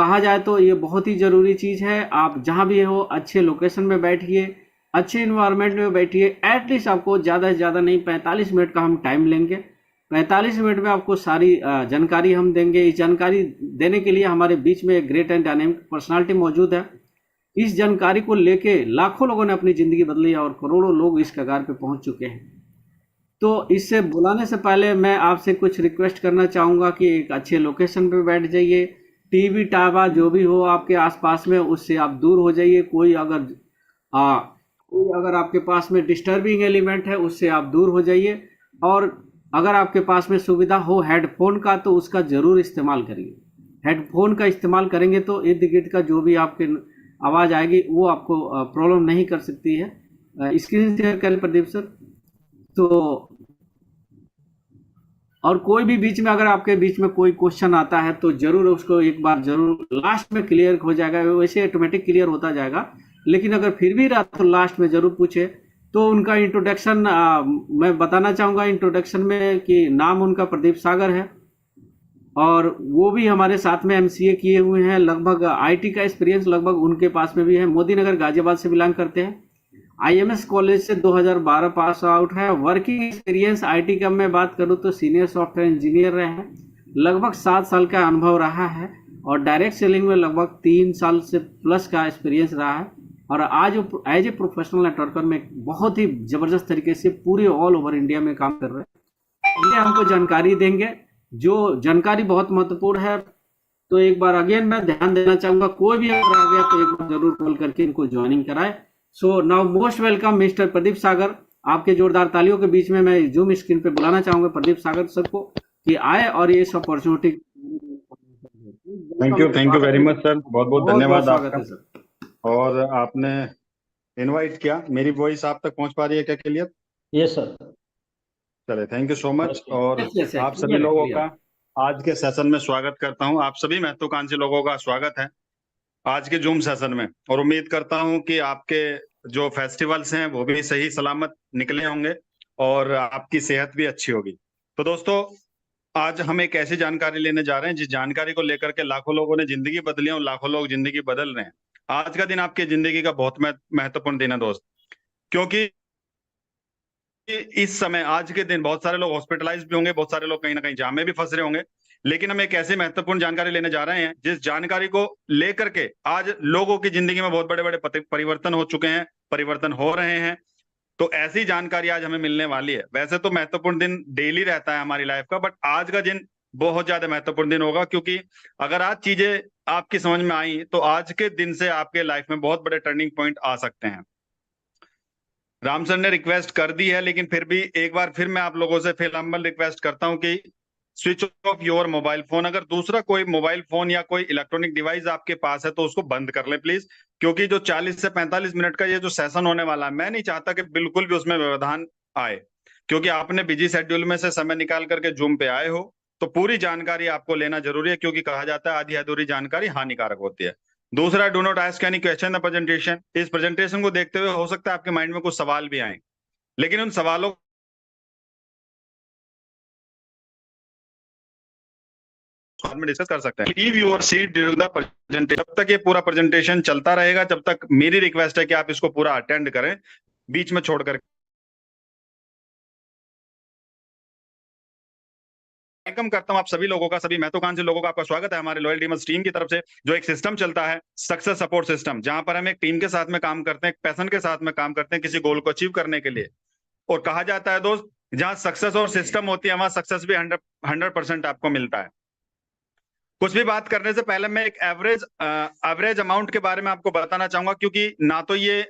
कहा जाए तो ये बहुत ही ज़रूरी चीज़ है। आप जहाँ भी हो अच्छे लोकेशन में बैठिए, अच्छे इन्वायरमेंट में बैठिए। एटलीस्ट आपको ज़्यादा से ज़्यादा नहीं, 45 मिनट का हम टाइम लेंगे। 45 मिनट में आपको सारी जानकारी हम देंगे। इस जानकारी देने के लिए हमारे बीच में एक ग्रेट एंड डायनेमिक पर्सनालिटी मौजूद है। इस जानकारी को लेके लाखों लोगों ने अपनी ज़िंदगी बदली है और करोड़ों लोग इस कगार पे पहुंच चुके हैं। तो इससे बुलाने से पहले मैं आपसे कुछ रिक्वेस्ट करना चाहूँगा कि एक अच्छे लोकेशन पे बैठ जाइए। टीवी टावर जो भी हो आपके आसपास में, उससे आप दूर हो जाइए। आ, कोई अगर आपके पास में डिस्टर्बिंग एलिमेंट है, उससे आप दूर हो जाइए। और अगर आपके पास में सुविधा हो हेडफोन का, तो उसका ज़रूर इस्तेमाल करिए। हेडफोन का इस्तेमाल करेंगे तो इर्द गिर्द का जो भी आपके आवाज़ आएगी वो आपको प्रॉब्लम नहीं कर सकती है। स्क्रीन शेयर करें प्रदीप सर। तो और कोई भी बीच में, अगर आपके बीच में कोई क्वेश्चन आता है तो जरूर उसको एक बार जरूर लास्ट में क्लियर हो जाएगा। वैसे ऑटोमेटिक क्लियर होता जाएगा, लेकिन अगर फिर भी रहा तो लास्ट में जरूर पूछे। तो उनका इंट्रोडक्शन मैं बताना चाहूँगा इंट्रोडक्शन में कि नाम उनका प्रदीप सागर है, और वो भी हमारे साथ में एमसीए किए हुए हैं। लगभग आईटी का एक्सपीरियंस लगभग उनके पास में भी है। मोदी नगर गाजियाबाद से बिलोंग करते हैं। आईएमएस कॉलेज से 2012 पास आउट है। वर्किंग एक्सपीरियंस आईटी का मैं बात करूं तो सीनियर सॉफ्टवेयर इंजीनियर रहे हैं। लगभग 7 साल का अनुभव रहा है, और डायरेक्ट सेलिंग में लगभग 3 साल से प्लस का एक्सपीरियंस रहा है। और आज एज ए प्रोफेशनल नेटवर्कर में बहुत ही ज़बरदस्त तरीके से पूरे ऑल ओवर इंडिया में काम कर रहे हैं। ये हमको जानकारी देंगे, जो जानकारी बहुत महत्वपूर्ण है। तो एक बार अगेन मैं ध्यान देना चाहूंगा, कोई भी अगर आ गया तो एक बार जरूर कॉल करके इनको ज्वाइनिंग कराए। So now most welcome mister Pradeep Sagar. आपके जोरदार तालियों के बीच में मैं जूम स्क्रीन पे बुलाना चाहूंगा प्रदीप सागर सर को कि आए और ये इस opportunity. Welcome, thank you very much sir, बहुत बहुत बहुत बहुत धन्यवाद स्वागत आपका। है सर। और आपने इनवाइट किया, मेरी वॉइस आप तक पहुंच पा रही है क्या क्लियर? Yes sir. चले, थैंक यू सो मच। और यस यस, आप सभी क्लियर है लोगों क्लियर। का आज के सेशन में स्वागत करता हूं। आप सभी महत्वाकांक्षी लोगों का स्वागत है आज के जूम सेशन में, और उम्मीद करता हूं कि आपके जो फेस्टिवल्स हैं वो भी सही सलामत निकले होंगे और आपकी सेहत भी अच्छी होगी। तो दोस्तों, आज हम एक ऐसी जानकारी लेने जा रहे हैं जिस जानकारी को लेकर के लाखों लोगों ने जिंदगी बदली है और लाखों लोग जिंदगी बदल रहे हैं। आज का दिन आपकी जिंदगी का बहुत महत्वपूर्ण दिन है दोस्त, क्योंकि इस समय आज के दिन बहुत सारे लोग हॉस्पिटलाइज भी होंगे, बहुत सारे लोग कहीं ना कहीं जाम में भी फंस रहे होंगे। लेकिन हम एक ऐसी महत्वपूर्ण जानकारी लेने जा रहे हैं जिस जानकारी को लेकर के आज लोगों की जिंदगी में बहुत बड़े बड़े परिवर्तन हो चुके हैं, परिवर्तन हो रहे हैं। तो ऐसी जानकारी आज हमें मिलने वाली है। वैसे तो महत्वपूर्ण दिन डेली रहता है हमारी लाइफ का, बट आज का दिन बहुत ज्यादा महत्वपूर्ण दिन होगा, क्योंकि अगर आज चीजें आपकी समझ में आई तो आज के दिन से आपके लाइफ में बहुत बड़े टर्निंग पॉइंट आ सकते हैं। राम सर ने रिक्वेस्ट कर दी है, लेकिन फिर भी एक बार फिर मैं आप लोगों से फिर हम्बल रिक्वेस्ट करता हूं कि switch off your mobile phone. अगर दूसरा कोई मोबाइल फोन या कोई इलेक्ट्रॉनिक डिवाइस आपके पास है तो उसको बंद कर ले प्लीज, क्योंकि जो 40 से 45 मिनट का ये जो सेशन होने वाला है, मैं नहीं चाहता कि बिल्कुल भी उसमें व्यवधान आए, क्योंकि आपने बिजी शेड्यूल में से समय निकाल करके जूम पे आए हो, तो पूरी जानकारी आपको लेना जरूरी है, क्योंकि कहा जाता है आधी अधूरी जानकारी हानिकारक होती है। दूसरा, do not ask any question the presentation. इस प्रेजेंटेशन को देखते हुए हो सकता है आपके माइंड में कुछ सवाल भी आए, लेकिन उन सवालों में डिस्कस कर सकते हैं। Leave your seat during the presentation. जब तक ये पूरा प्रेजेंटेशन चलता रहेगा, जब तक मेरी रिक्वेस्ट है कि आप इसको पूरा अटेंड करें, बीच में छोड़कर। वेलकम करता हूं आप सभी लोगों का, सभी महत्वाकांक्षी लोगों का आपका स्वागत है हमारे लॉयल डीमर्स टीम की तरफ से, जो एक सिस्टम चलता है सक्सेस सपोर्ट सिस्टम, जहां पर हम एक टीम के साथ में काम करते हैं, एक पैशन के साथ में काम करते हैं किसी गोल को अचीव करने के लिए। और कहा जाता है दोस्त, जहां सक्सेस और सिस्टम होती है वहां सक्सेस भी 100% आपको मिलता है। कुछ भी बात करने से पहले मैं एक एवरेज अमाउंट के बारे में आपको बताना चाहूंगा, क्योंकि ना तो ये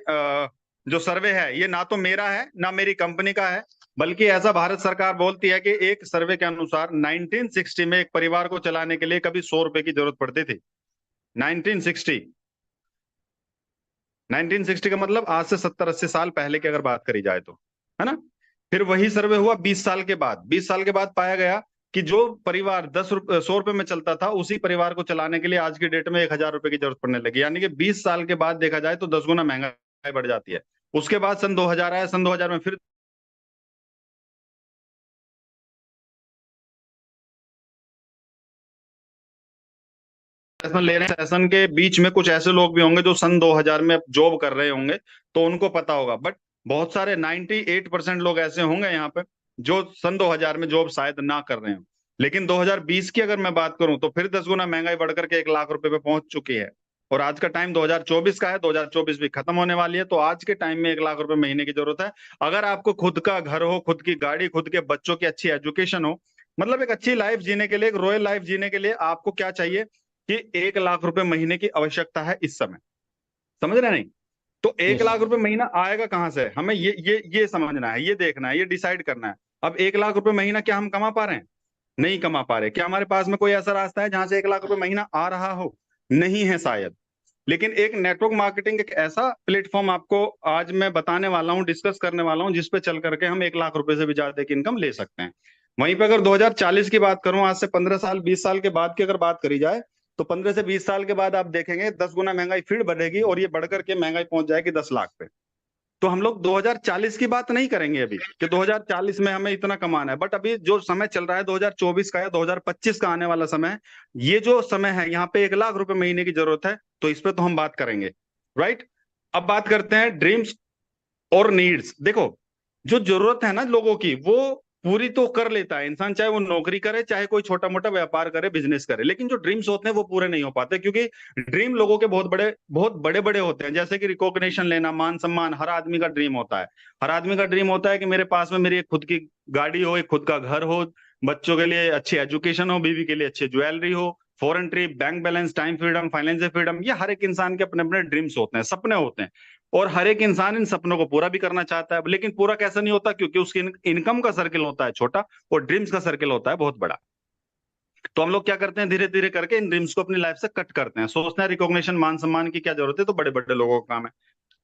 जो सर्वे है ये ना तो मेरा है ना मेरी कंपनी का है, बल्कि ऐसा भारत सरकार बोलती है कि एक सर्वे के अनुसार 1960 में एक परिवार को चलाने के लिए कभी 100 रुपए की जरूरत पड़ती थी। 1960 1960 का मतलब आज से 70-80 साल पहले की अगर बात करी जाए तो, है ना। फिर वही सर्वे हुआ 20 साल के बाद। 20 साल के बाद पाया गया कि जो परिवार 100 रुपए में चलता था, उसी परिवार को चलाने के लिए आज की डेट में 1,000 रुपए की जरूरत पड़ने लगी। यानी कि 20 साल के बाद देखा जाए तो 10 गुना महंगाई बढ़ जाती है। उसके बाद सन 2000 आया, सन 2000 में फिर सेशन ले रहे हैं, सेशन के बीच में कुछ ऐसे लोग भी होंगे जो सन 2000 में जॉब कर रहे होंगे, तो उनको पता होगा। बट बहुत सारे 98% लोग ऐसे होंगे यहाँ पे जो सन 2000 में जॉब शायद ना कर रहे हो। लेकिन 2020 की अगर मैं बात करूं तो फिर 10 गुना महंगाई बढ़कर के 1 लाख रुपए पे पहुंच चुकी है। और आज का टाइम 2024 का है, 2024 भी खत्म होने वाली है, तो आज के टाइम में 1 लाख रुपए महीने की जरूरत है। अगर आपको खुद का घर हो, खुद की गाड़ी, खुद के बच्चों की अच्छी एजुकेशन हो, मतलब एक अच्छी लाइफ जीने के लिए, एक रॉयल लाइफ जीने के लिए आपको क्या चाहिए कि 1 लाख रुपए महीने की आवश्यकता है इस समय। समझ रहे नहीं? तो एक यस। लाख रुपए महीना आएगा कहां से, हमें ये समझना है, ये देखना है, ये डिसाइड करना है। अब 1 लाख रुपए महीना क्या हम कमा पा रहे हैं? नहीं कमा पा रहे। क्या हमारे पास में कोई ऐसा रास्ता है जहां से 1 लाख रुपए महीना आ रहा हो? नहीं है शायद। लेकिन एक नेटवर्क मार्केटिंग एक ऐसा प्लेटफॉर्म आपको आज मैं बताने वाला हूं, डिस्कस करने वाला हूं, जिसपे चल करके हम 1 लाख रुपए से भी ज्यादा की इनकम ले सकते हैं। वहीं पे अगर 2040 की बात करूं, आज से 15 साल 20 साल के बाद की अगर बात करी जाए, तो 15 से 20 साल के बाद आप देखेंगे 10 गुना महंगाई फिर बढ़ेगी, और ये बढ़कर के महंगाई पहुंच जाएगी 10 लाख पे। तो हम लोग 2040 की बात नहीं करेंगे अभी कि 2040 में हमें इतना कमाना है, बट अभी जो समय चल रहा है 2024 का या 2025 का आने वाला समय, ये जो समय है यहाँ पे 1 लाख रुपए महीने की जरूरत है, तो इस पे तो हम बात करेंगे, राइट। अब बात करते हैं ड्रीम्स और नीड्स। देखो, जो जरूरत है ना लोगों की, वो पूरी तो कर लेता है इंसान, चाहे वो नौकरी करे, चाहे कोई छोटा मोटा व्यापार करे, बिजनेस करे, लेकिन जो ड्रीम्स होते हैं वो पूरे नहीं हो पाते, क्योंकि ड्रीम लोगों के बहुत बड़े बड़े होते हैं। जैसे कि रिकॉग्निशन लेना, मान सम्मान, हर आदमी का ड्रीम होता है। हर आदमी का ड्रीम होता है कि मेरे पास में मेरी एक खुद की गाड़ी हो, एक खुद का घर हो, बच्चों के लिए अच्छी एजुकेशन हो, बीवी के लिए अच्छी ज्वेलरी हो, foreign trip, bank balance, time freedom, financial freedom. ये हर एक इंसान के अपने अपने ड्रीम्स होते हैं, सपने होते हैं। और हर एक इंसान इन सपनों को पूरा भी करना चाहता है, लेकिन पूरा कैसा नहीं होता, क्योंकि उसकी इनकम का सर्किल होता है छोटा और ड्रीम्स का सर्किल होता है बहुत बड़ा। तो हम लोग क्या करते हैं, धीरे धीरे करके इन ड्रीम्स को अपनी लाइफ से कट करते हैं। सोचते हैं रिकॉग्निशन, मान सम्मान की क्या जरूरत है, तो बड़े बड़े लोगों का काम है।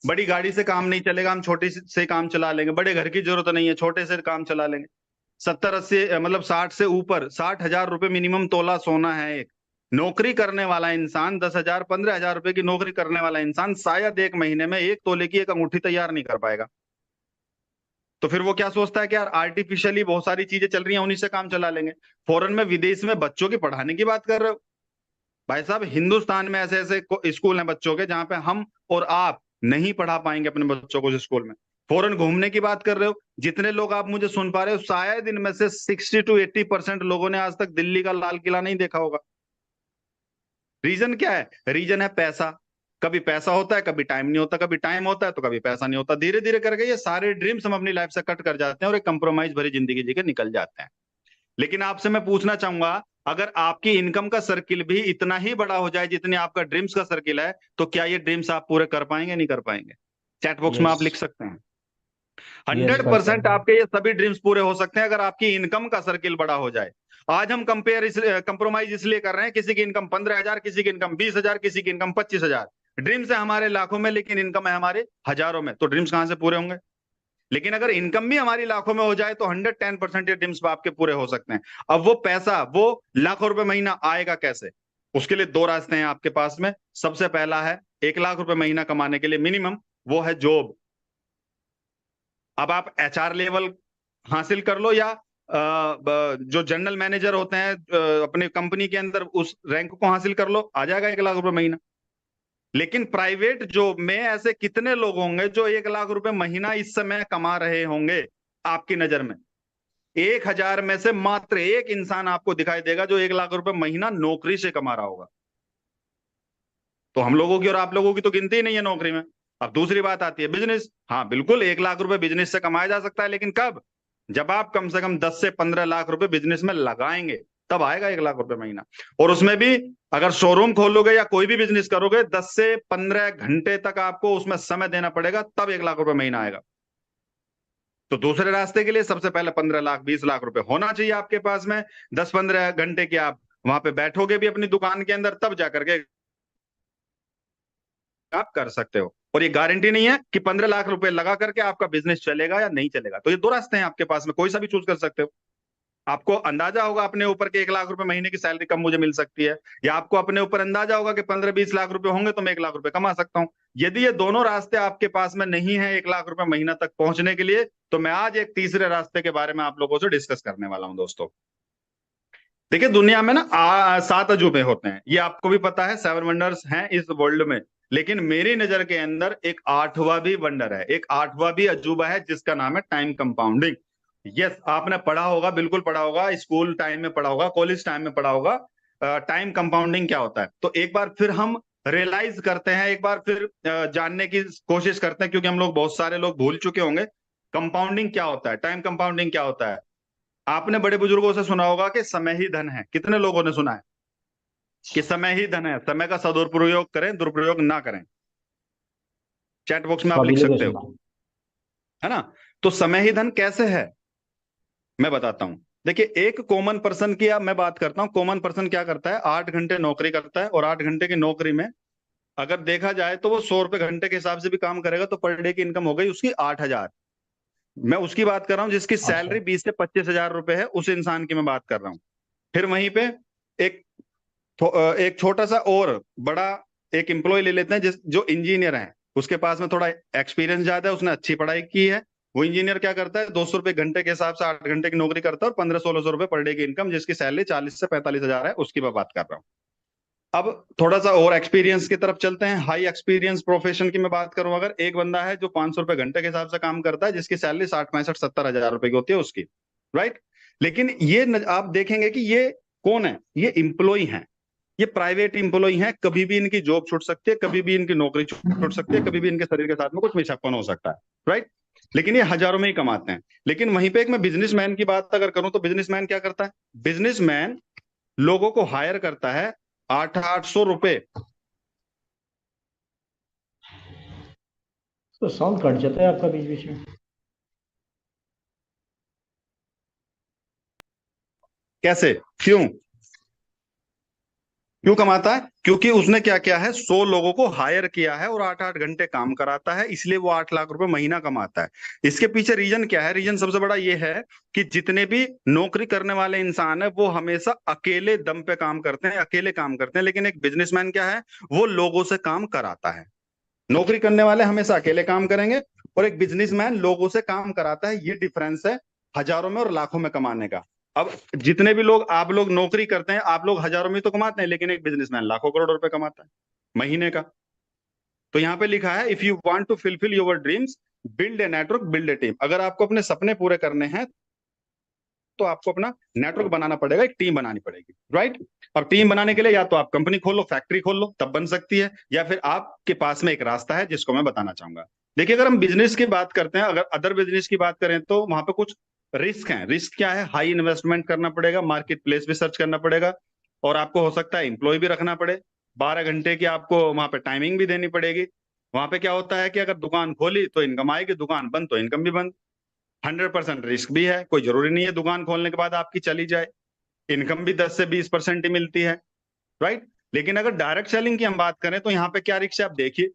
बड़ी गाड़ी से काम नहीं चलेगा, हम छोटी से काम चला लेंगे। बड़े घर की जरूरत नहीं है, छोटे से काम चला लेंगे। 70-80 मतलब 60 से ऊपर, 60,000 रुपए मिनिमम तोला सोना है। एक नौकरी करने वाला इंसान, 10,000 15,000 रुपए की नौकरी करने वाला इंसान शायद एक महीने में 1 तोले की एक अंगूठी तैयार नहीं कर पाएगा। तो फिर वो क्या सोचता है कि यार आर्टिफिशियली बहुत सारी चीजें चल रही हैं, उन्हीं से काम चला लेंगे। फॉरेन में, विदेश में बच्चों की पढ़ाने की बात कर रहे हो भाई साहब, हिंदुस्तान में ऐसे ऐसे स्कूल हैं बच्चों के, जहां पे हम और आप नहीं पढ़ा पाएंगे अपने बच्चों को उस स्कूल में। फॉरेन घूमने की बात कर रहे हो, जितने लोग आप मुझे सुन पा रहे हो, शायद इनमें से 60 to 80% लोगों ने आज तक दिल्ली का लाल किला नहीं देखा होगा। रीजन क्या है? रीजन है पैसा। कभी पैसा होता है, कभी टाइम नहीं होता, कभी टाइम होता है तो कभी पैसा नहीं होता। धीरे धीरे करके ये सारे ड्रीम्स हम अपनी लाइफ से कट कर जाते हैं और एक कंप्रोमाइज भरी जिंदगी जी के निकल जाते हैं। लेकिन आपसे मैं पूछना चाहूंगा, अगर आपकी इनकम का सर्किल भी इतना ही बड़ा हो जाए जितनी आपका ड्रीम्स का सर्किल है, तो क्या ये ड्रीम्स आप पूरे कर पाएंगे? नहीं कर पाएंगे? चैट बॉक्स में यस। आप लिख सकते हैं। यस, हंड्रेड कर परसेंट पाएंगे। आपके ये सभी ड्रीम्स पूरे हो सकते हैं अगर आपकी इनकम का सर्किल बड़ा हो जाए। आज हम कंप्रोमाइज इसलिए कर रहे हैं, किसी की इनकम 15,000, किसी की इनकम 20,000, किसी की इनकम 25,000। ड्रीम्स है हमारे लाखों में, लेकिन इनकम है हमारे हजारों में, तो ड्रीम्स कहां से पूरे होंगे? लेकिन अगर इनकम भी हमारी लाखों में हो जाए तो 110% ये ड्रीम्स आपके पूरे हो सकते हैं। अब वो पैसा, वो लाखों रुपए महीना आएगा कैसे? उसके लिए दो रास्ते हैं आपके पास में। सबसे पहला है 1 लाख रुपए महीना कमाने के लिए मिनिमम, वो है जॉब। अब आप एचआर लेवल हासिल कर लो, या जो जनरल मैनेजर होते हैं अपने कंपनी के अंदर, उस रैंक को हासिल कर लो, आ जाएगा 1 लाख रुपए महीना। लेकिन प्राइवेट जॉब में ऐसे कितने लोग होंगे जो 1 लाख रुपए महीना इस समय कमा रहे होंगे आपकी नजर में? 1,000 में से मात्र एक इंसान आपको दिखाई देगा जो 1 लाख रुपए महीना नौकरी से कमा रहा होगा। तो हम लोगों की और आप लोगों की तो गिनती ही नहीं है नौकरी में। अब दूसरी बात आती है बिजनेस। हाँ बिल्कुल, 1 लाख रुपए बिजनेस से कमाया जा सकता है, लेकिन कब? जब आप कम से कम 10 से 15 लाख रुपए बिजनेस में लगाएंगे, तब आएगा 1 लाख रुपए महीना। और उसमें भी अगर शोरूम खोलोगे या कोई भी बिजनेस करोगे, 10 से 15 घंटे तक आपको उसमें समय देना पड़ेगा, तब 1 लाख रुपए महीना आएगा। तो दूसरे रास्ते के लिए सबसे पहले 15 लाख 20 लाख रुपए होना चाहिए आपके पास में। 10-15 घंटे के आप वहां पे बैठोगे भी अपनी दुकान के अंदर, तब जाकर के आप कर सकते हो। और ये गारंटी नहीं है कि 15 लाख रुपए लगा करके आपका बिजनेस चलेगा या नहीं चलेगा। तो ये दो रास्ते हैं आपके पास में, कोई सा भी चूज कर सकते हो। आपको अंदाजा होगा अपने ऊपर कि 1 लाख रुपए महीने की सैलरी कम मुझे मिल सकती है, या आपको अपने ऊपर अंदाजा होगा कि 15-20 लाख रुपए होंगे तो मैं 1 लाख रुपए कमा सकता हूं। यदि ये दोनों रास्ते आपके पास में नहीं है 1 लाख रुपए महीना तक पहुंचने के लिए, तो मैं आज एक तीसरे रास्ते के बारे में आप लोगों से डिस्कस करने वाला हूं दोस्तों। देखिए दुनिया में ना 7 अजूबे होते हैं, ये आपको भी पता है, 7 वंडर्स हैं इस वर्ल्ड में। लेकिन मेरी नजर के अंदर एक 8वां भी वंडर है, एक 8वां भी अजूबा है, जिसका नाम है टाइम कंपाउंडिंग। यस, आपने पढ़ा होगा, बिल्कुल पढ़ा होगा, स्कूल टाइम में पढ़ा होगा, कॉलेज टाइम में पढ़ा होगा। टाइम कंपाउंडिंग क्या होता है, तो एक बार फिर हम रियलाइज करते हैं, एक बार फिर जानने की कोशिश करते हैं, क्योंकि हम लोग, बहुत सारे लोग भूल चुके होंगे कंपाउंडिंग क्या होता है, टाइम कंपाउंडिंग क्या होता है। आपने बड़े बुजुर्गों से सुना होगा कि समय ही धन है। कितने लोगों ने सुना है कि समय ही धन है, समय का सदुपयोग करें, दुरुपयोग ना करें। चैट बॉक्स में आप लिख सभी लोगों सकते सुना। हो, है ना। तो समय ही धन कैसे है, मैं बताता हूं। देखिए, एक कॉमन पर्सन की अब मैं बात करता हूं। कॉमन पर्सन क्या करता है, 8 घंटे नौकरी करता है, और 8 घंटे की नौकरी में अगर देखा जाए तो वो 100 रुपए घंटे के हिसाब से भी काम करेगा, तो पर डे की इनकम हो गई उसकी 8,000। मैं उसकी बात कर रहा हूं जिसकी अच्छा। सैलरी 20 से 25 हजार रुपए है, उस इंसान की मैं बात कर रहा हूं। फिर वहीं पे एक एक छोटा सा और बड़ा एक एम्प्लॉय ले लेते हैं, जिस जो इंजीनियर है, उसके पास में थोड़ा एक्सपीरियंस ज्यादा है, उसने अच्छी पढ़ाई की है। वो इंजीनियर क्या करता है, 200 रुपए घंटे के हिसाब से 8 घंटे की नौकरी करता है, और 1500-1600 रुपए पर डे की इनकम, जिसकी सैलरी 40 से 45 हजार है, उसकी मैं बात कर रहा हूँ। अब थोड़ा सा और एक्सपीरियंस की तरफ चलते हैं, हाई एक्सपीरियंस प्रोफेशन की मैं बात करूं, अगर एक बंदा है जो 500 रुपए घंटे के हिसाब से काम करता है, जिसकी सैलरी 60, 65, 70 हजार रुपए की होती है उसकी, राइट। लेकिन ये आप देखेंगे कि ये कौन है, ये इंप्लॉई है, ये प्राइवेट इंप्लॉय हैं, कभी भी इनकी जॉब छूट सकती है, कभी भी इनकी नौकरी छूट सकती है, कभी भी इनके शरीर के साथ में कुछ मिसहप्पन हो सकता है, राइट। लेकिन ये हजारों में ही कमाते हैं। लेकिन वहीं पे एक मैं बिजनेसमैन की बात अगर करूं, तो बिजनेसमैन क्या करता है, बिजनेसमैन लोगों को हायर करता है 800-800 रुपए। तो साउंड कट जाता है आपका बीच बीच में। कैसे, क्यों क्यों कमाता है, क्योंकि उसने क्या किया है, 100 लोगों को हायर किया है और 8-8 घंटे काम कराता है, इसलिए वो 8 लाख रुपए महीना कमाता है। इसके पीछे रीजन क्या है, रीजन सबसे बड़ा ये है कि जितने भी नौकरी करने वाले इंसान है, वो हमेशा अकेले दम पे काम करते हैं, अकेले काम करते हैं। लेकिन एक बिजनेसमैन क्या है, वो लोगों से काम कराता है। नौकरी करने वाले हमेशा अकेले काम करेंगे, और एक बिजनेसमैन लोगों से काम कराता है। ये डिफरेंस है हजारों में और लाखों में कमाने का। अब जितने भी लोग, आप लोग नौकरी करते हैं, आप लोग हजारों में तो कमाते हैं, लेकिन एक बिजनेसमैन लाखों करोड़ रुपए कमाता है महीने का। तो यहाँ पे लिखा है, if you want to fulfil your dreams, build a network, build a team. अगर आपको अपने सपने पूरे करने हैं, तो आपको अपना नेटवर्क बनाना पड़ेगा, एक टीम बनानी पड़ेगी, राइट। और टीम बनाने के लिए या तो आप कंपनी खोल लो, फैक्ट्री खोल लो, तब बन सकती है, या फिर आपके पास में एक रास्ता है जिसको मैं बताना चाहूंगा। देखिए, अगर हम बिजनेस की बात करते हैं, अगर अदर बिजनेस की बात करें, तो वहां पे कुछ रिस्क है। रिस्क क्या है, हाई इन्वेस्टमेंट करना पड़ेगा, मार्केट प्लेस भी सर्च करना पड़ेगा, और आपको हो सकता है एम्प्लॉय भी रखना पड़े। 12 घंटे की आपको वहां पे टाइमिंग भी देनी पड़ेगी। वहां पे क्या होता है कि अगर दुकान खोली तो इनकम आएगी, दुकान बंद तो इनकम भी बंद। 100% रिस्क भी है, कोई जरूरी नहीं है दुकान खोलने के बाद आपकी चली जाए, इनकम भी 10 से 20% ही मिलती है, राइट। लेकिन अगर डायरेक्ट सेलिंग की हम बात करें, तो यहाँ पे क्या रिस्क है, आप देखिए,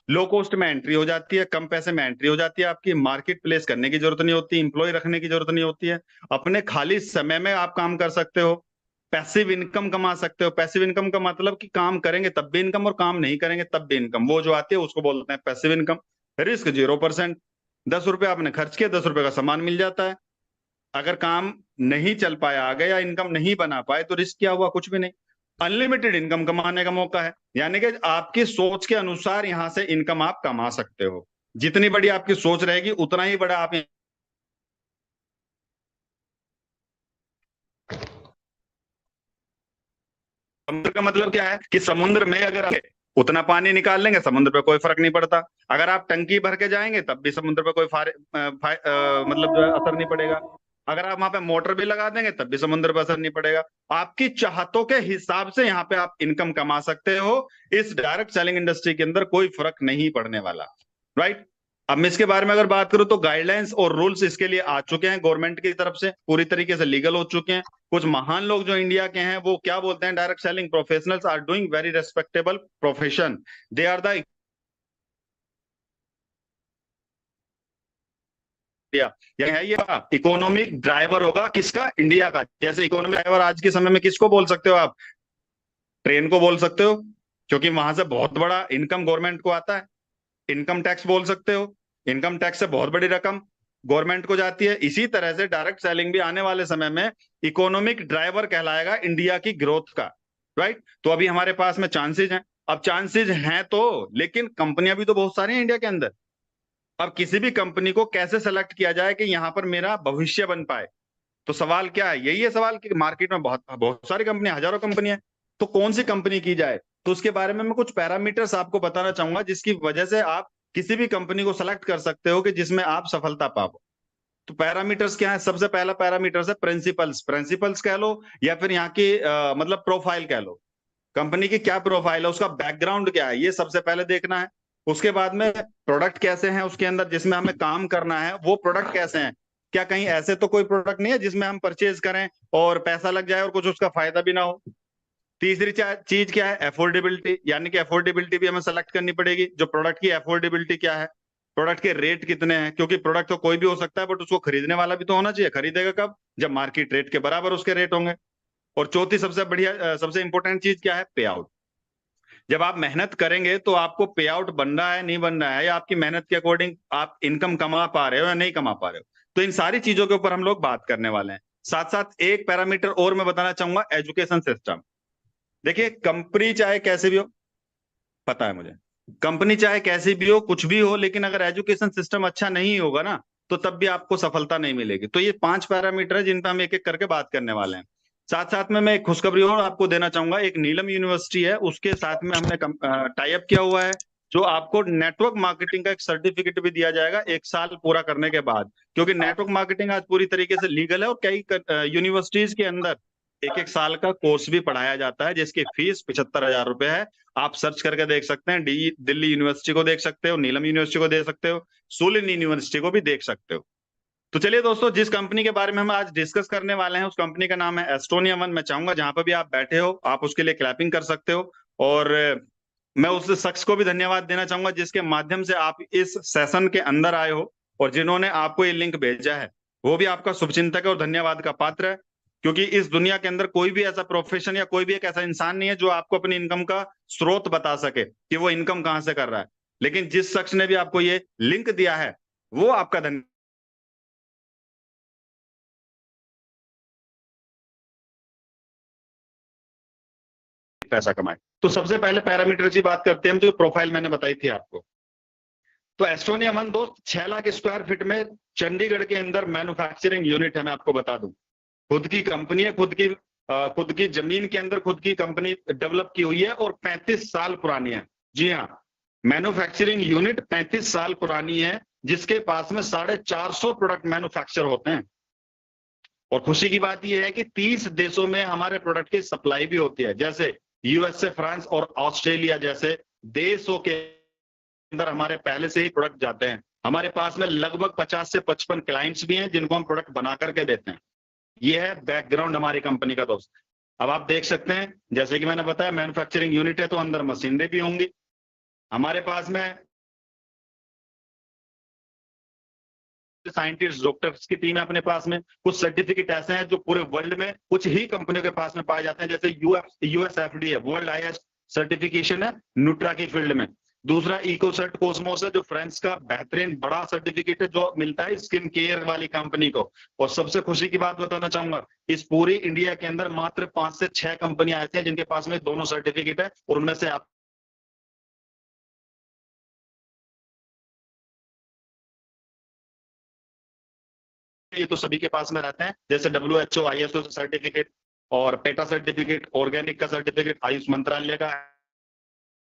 लो कॉस्ट में एंट्री हो जाती है, कम पैसे में एंट्री हो जाती है, आपकी मार्केट प्लेस करने की जरूरत नहीं होती, इंप्लॉय रखने की जरूरत नहीं होती है, अपने खाली समय में आप काम कर सकते हो, पैसिव इनकम कमा सकते हो। पैसिव इनकम का मतलब कि काम करेंगे तब भी इनकम, और काम नहीं करेंगे तब भी इनकम, वो जो आती है उसको बोलते हैं पैसिव इनकम। रिस्क 0%। 10 रुपए आपने खर्च किया, 10 रुपए का सामान मिल जाता है। अगर काम नहीं चल पाया आगे, या इनकम नहीं बना पाए, तो रिस्क क्या हुआ, कुछ भी नहीं। अनलिमिटेड इनकम कमाने का मौका है, यानी कि आपकी सोच के अनुसार यहां से इनकम आप कमा सकते हो। जितनी बड़ी आपकी सोच रहेगी, उतना ही बड़ा आप। समुद्र का मतलब क्या है कि समुद्र में अगर आप उतना पानी निकाल लेंगे, समुद्र पे कोई फर्क नहीं पड़ता। अगर आप टंकी भर के जाएंगे, तब भी समुद्र पे कोई मतलब जो है असर नहीं पड़ेगा। अगर आप वहां पे मोटर भी लगा देंगे, तब भी समुद्र पर असर नहीं पड़ेगा। आपकी चाहतों के हिसाब से यहाँ पे आप इनकम कमा सकते हो। इस डायरेक्ट सेलिंग इंडस्ट्री के अंदर कोई फर्क नहीं पड़ने वाला, राइट। अब मैं इसके बारे में अगर बात करूं, तो गाइडलाइंस और रूल्स इसके लिए आ चुके हैं गवर्नमेंट की तरफ से, पूरी तरीके से लीगल हो चुके हैं। कुछ महान लोग जो इंडिया के हैं, वो क्या बोलते हैं, direct selling professionals are doing very respectable profession, they are the India. यह है, ये इकोनॉमिक ड्राइवर होगा किसका, इंडिया का। जैसे इकोनॉमिक ड्राइवर आज के समय में किसको बोल सकते हो आप, ट्रेन को बोल सकते हो, क्योंकि वहां से बहुत बड़ा इनकम गवर्नमेंट को आता है। इनकम टैक्स बोल सकते हो, इनकम टैक्स से बहुत बड़ी रकम गवर्नमेंट को जाती है। इसी तरह से डायरेक्ट सेलिंग भी आने वाले समय में इकोनॉमिक ड्राइवर कहलाएगा इंडिया की ग्रोथ का, राइट। तो अभी हमारे पास में चांसेस हैं, अब चांसेस हैं तो, लेकिन कंपनियां भी तो बहुत सारी हैं इंडिया के अंदर। अब किसी भी कंपनी को कैसे सेलेक्ट किया जाए कि यहां पर मेरा भविष्य बन पाए, तो सवाल क्या है, यही है सवाल कि मार्केट में बहुत बहुत सारी कंपनियां, हजारों कंपनियां हैं, तो कौन सी कंपनी की जाए। तो उसके बारे में मैं कुछ पैरामीटर्स आपको बताना चाहूंगा जिसकी वजह से आप किसी भी कंपनी को सेलेक्ट कर सकते हो कि जिसमें आप सफलता पाओ। तो पैरामीटर्स क्या है, सबसे पहला पैरामीटर्स है प्रिंसिपल्स। प्रिंसिपल्स कह लो या फिर यहाँ की मतलब प्रोफाइल कह लो, कंपनी की क्या प्रोफाइल है, उसका बैकग्राउंड क्या है, ये सबसे पहले देखना है। उसके बाद में प्रोडक्ट कैसे हैं उसके अंदर जिसमें हमें काम करना है, वो प्रोडक्ट कैसे हैं, क्या कहीं ऐसे तो कोई प्रोडक्ट नहीं है जिसमें हम परचेज करें और पैसा लग जाए और कुछ उसका फायदा भी ना हो। तीसरी चीज क्या है, एफोर्डेबिलिटी, यानी कि एफोर्डेबिलिटी भी हमें सेलेक्ट करनी पड़ेगी। जो प्रोडक्ट की एफोर्डेबिलिटी क्या है, प्रोडक्ट के रेट कितने हैं, क्योंकि प्रोडक्ट तो कोई भी हो सकता है बट उसको खरीदने वाला भी तो होना चाहिए। खरीदेगा कब, जब मार्केट रेट के बराबर उसके रेट होंगे। और चौथी सबसे बढ़िया सबसे इंपॉर्टेंट चीज क्या है, पे आउट। जब आप मेहनत करेंगे तो आपको पे आउट बन रहा है नहीं बन रहा है, या आपकी मेहनत के अकॉर्डिंग आप इनकम कमा पा रहे हो या नहीं कमा पा रहे हो। तो इन सारी चीजों के ऊपर हम लोग बात करने वाले हैं। साथ साथ एक पैरामीटर और मैं बताना चाहूंगा, एजुकेशन सिस्टम। देखिए कंपनी चाहे कैसे भी हो, पता है मुझे, कंपनी चाहे कैसी भी हो, कुछ भी हो, लेकिन अगर एजुकेशन सिस्टम अच्छा नहीं होगा ना, तो तब भी आपको सफलता नहीं मिलेगी। तो ये 5 पैरामीटर है जिन पर हम एक एक करके बात करने वाले हैं। साथ साथ में मैं एक खुशखबरी और आपको देना चाहूंगा, एक नीलम यूनिवर्सिटी है, उसके साथ में हमने टाई अप किया हुआ है, जो आपको नेटवर्क मार्केटिंग का एक सर्टिफिकेट भी दिया जाएगा 1 साल पूरा करने के बाद। क्योंकि नेटवर्क मार्केटिंग आज पूरी तरीके से लीगल है और कई यूनिवर्सिटीज के अंदर 1 साल का कोर्स भी पढ़ाया जाता है जिसकी फीस 75,000 रुपए है। आप सर्च करके देख सकते हैं, दिल्ली यूनिवर्सिटी को देख सकते हो, नीलम यूनिवर्सिटी को देख सकते हो, सोलिन यूनिवर्सिटी को भी देख सकते हो। तो चलिए दोस्तों, जिस कंपनी के बारे में हम आज डिस्कस करने वाले हैं उस कंपनी का नाम है एस्टोनिया वन। मैं चाहूंगा जहां पर भी आप बैठे हो आप उसके लिए क्लैपिंग कर सकते हो। और मैं उस शख्स को भी धन्यवाद देना चाहूंगा जिसके माध्यम से आप इस सेशन के अंदर आए हो, और जिन्होंने आपको ये लिंक भेजा है वो भी आपका शुभचिंतक है और धन्यवाद का पात्र है। क्योंकि इस दुनिया के अंदर कोई भी ऐसा प्रोफेशन या कोई भी एक ऐसा इंसान नहीं है जो आपको अपनी इनकम का स्रोत बता सके कि वो इनकम कहां से कर रहा है, लेकिन जिस शख्स ने भी आपको ये लिंक दिया है वो आपका धन्यवाद पैसा कमाए। तो सबसे पहले पैरामीटर की बात करते हैं हम, जो प्रोफाइल मैंने बताई थी आपको। तो एस्टोनिया वन दोस्त 6 लाख स्क्वायर फीट में चंडीगढ़ के अंदर मैन्युफैक्चरिंग यूनिट है। मैं आपको बता दूं, खुद की कंपनी है, खुद की जमीन के अंदर खुद की कंपनी डेवलप की हुई है और 35 साल पुरानी है। जी हाँ, मैन्युफैक्चरिंग यूनिट 35 साल पुरानी है, जिसके पास में 450 प्रोडक्ट मैन्युफैक्चर होते हैं। और खुशी की बात यह है कि 30 देशों में हमारे प्रोडक्ट की सप्लाई भी होती है, जैसे यूएसए, फ्रांस और ऑस्ट्रेलिया जैसे देशों के अंदर हमारे पहले से ही प्रोडक्ट जाते हैं। हमारे पास में लगभग 50 से 55 क्लाइंट्स भी हैं जिनको हम प्रोडक्ट बना करके देते हैं। ये है बैकग्राउंड हमारी कंपनी का दोस्त। अब आप देख सकते हैं, जैसे कि मैंने बताया मैन्युफैक्चरिंग यूनिट है तो अंदर मशीनरी भी होंगी। हमारे पास में साइंटिस्ट, डॉक्टर्स की टीम है अपने पास में। कुछ सर्टिफिकेट ऐसे हैं जो पूरे वर्ल्ड में कुछ ही कंपनियों के पास में पाए जाते हैं, जैसे यूएसएफडी है, वर्ल्ड हाईएस्ट सर्टिफिकेशन है न्यूट्रा की फील्ड में। दूसरा इकोसर्ट कॉस्मोस है जो फ्रांस का बेहतरीन बड़ा सर्टिफिकेट है जो मिलता है स्किन केयर वाली कंपनी को। और सबसे खुशी की बात बताना चाहूंगा, इस पूरी इंडिया के अंदर मात्र 5 से 6 कंपनियां ऐसी हैं जिनके पास में दोनों सर्टिफिकेट है, और उनमें से आप ये तो सभी के पास में रहते हैं, जैसे WHO ISO सर्टिफिकेट और पेटा सर्टिफिकेट, ऑर्गेनिक का सर्टिफिकेट, आयुष मंत्रालय का,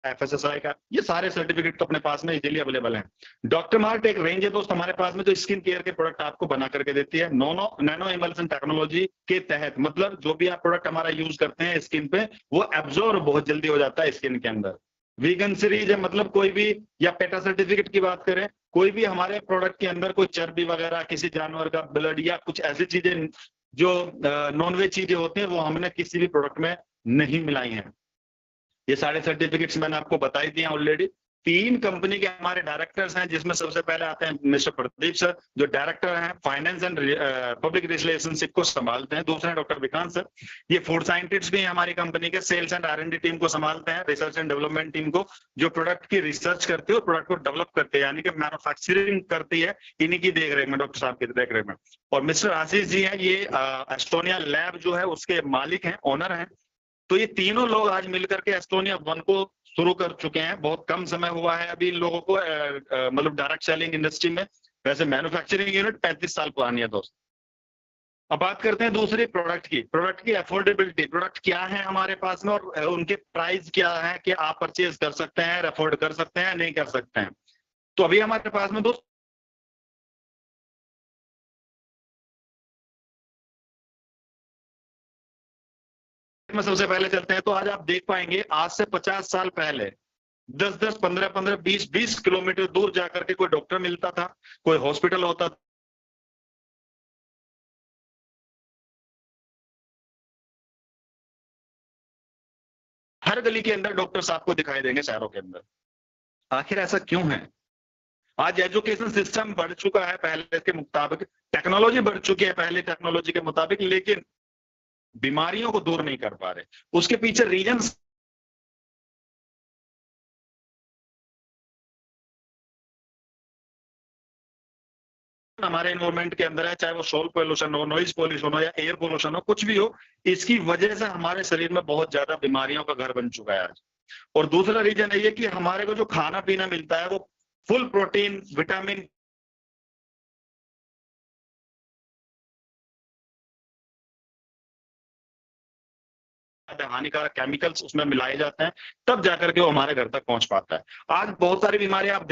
FSSAI का, ये सारे सर्टिफिकेट तो अपने पास में इजीली अवेलेबल हैं। डॉक्टर मार्ट एक रेंज है दोस्त हमारे पास में जो स्किन केयर के प्रोडक्ट आपको बना करके देती है नैनो इमल्सन टेक्नोलॉजी के तहत। मतलब जो भी आप प्रोडक्ट हमारा यूज करते हैं स्किन पे, वो एब्जॉर्ब बहुत जल्दी हो जाता है स्किन के अंदर। वीगन सीरीज है, मतलब कोई भी, या पेटा सर्टिफिकेट की बात करें, कोई भी हमारे प्रोडक्ट के अंदर कोई चर्बी वगैरह, किसी जानवर का ब्लड या कुछ ऐसी चीजें जो नॉनवेज चीजें होती हैं वो हमने किसी भी प्रोडक्ट में नहीं मिलाई हैं। ये सारे सर्टिफिकेट्स मैंने आपको बताई दिए ऑलरेडी। 3 कंपनी के हमारे डायरेक्टर्स हैं, जिसमें सबसे पहले आते हैं मिस्टर प्रदीप सर, जो डायरेक्टर हैं फाइनेंस एंड पब्लिक रिलेशनशिप को संभालते हैं। दूसरे डॉक्टर विकांत सर, ये फूड साइंटिस्ट भी हैं हमारी कंपनी के, सेल्स एंड R&D टीम को संभालते हैं, रिसर्च एंड डेवलपमेंट टीम को, जो प्रोडक्ट की रिसर्च करती है और प्रोडक्ट को डेवलप करते हैं, यानी कि मैन्युफैक्चरिंग करती है, इन्हीं की देखरेख में, डॉक्टर साहब की देखरेख में। और मिस्टर आशीष जी हैं, ये एस्टोनिया लैब जो है उसके मालिक हैं, ओनर हैं। तो ये तीनों लोग आज मिलकर के एस्टोनिया 1 को शुरू कर चुके हैं। बहुत कम समय हुआ है अभी इन लोगों को मतलब डायरेक्ट सेलिंग इंडस्ट्री में। वैसे मैन्युफैक्चरिंग यूनिट 35 साल पुरानी है दोस्त। अब बात करते हैं दूसरी प्रोडक्ट की अफोर्डेबिलिटी। प्रोडक्ट क्या है हमारे पास में और उनके प्राइस क्या है कि आप परचेज कर सकते हैं, अफोर्ड कर सकते हैं, नहीं कर सकते हैं। तो अभी हमारे पास में दोस्त में सबसे पहले चलते हैं, तो आज आप देख पाएंगे आज से 50 साल पहले 10-10, 15-15, 20-20 किलोमीटर दूर जाकर के कोई डॉक्टर मिलता था, कोई हॉस्पिटल होता था। हर गली के अंदर डॉक्टर्स आपको दिखाई देंगे शहरों के अंदर। आखिर ऐसा क्यों है? आज एजुकेशन सिस्टम बढ़ चुका है पहले के मुताबिक, टेक्नोलॉजी बढ़ चुकी है पहले टेक्नोलॉजी के मुताबिक, लेकिन बीमारियों को दूर नहीं कर पा रहे। उसके पीछे रीजंस हमारे एनवायरमेंट के अंदर है, चाहे वो सोल पोल्यूशन हो, नॉइज पोल्यूशन हो या एयर पोल्यूशन हो, कुछ भी हो, इसकी वजह से हमारे शरीर में बहुत ज्यादा बीमारियों का घर बन चुका है आज। और दूसरा रीजन ये कि हमारे को जो खाना पीना मिलता है वो फुल प्रोटीन, विटामिन हानिकारक केमिकल्स उसमें मिलाए जाते हैं, तब जाकर के वो हमारे घर तक पहुंच पाता है। आज बहुत सारी बीमारियां आप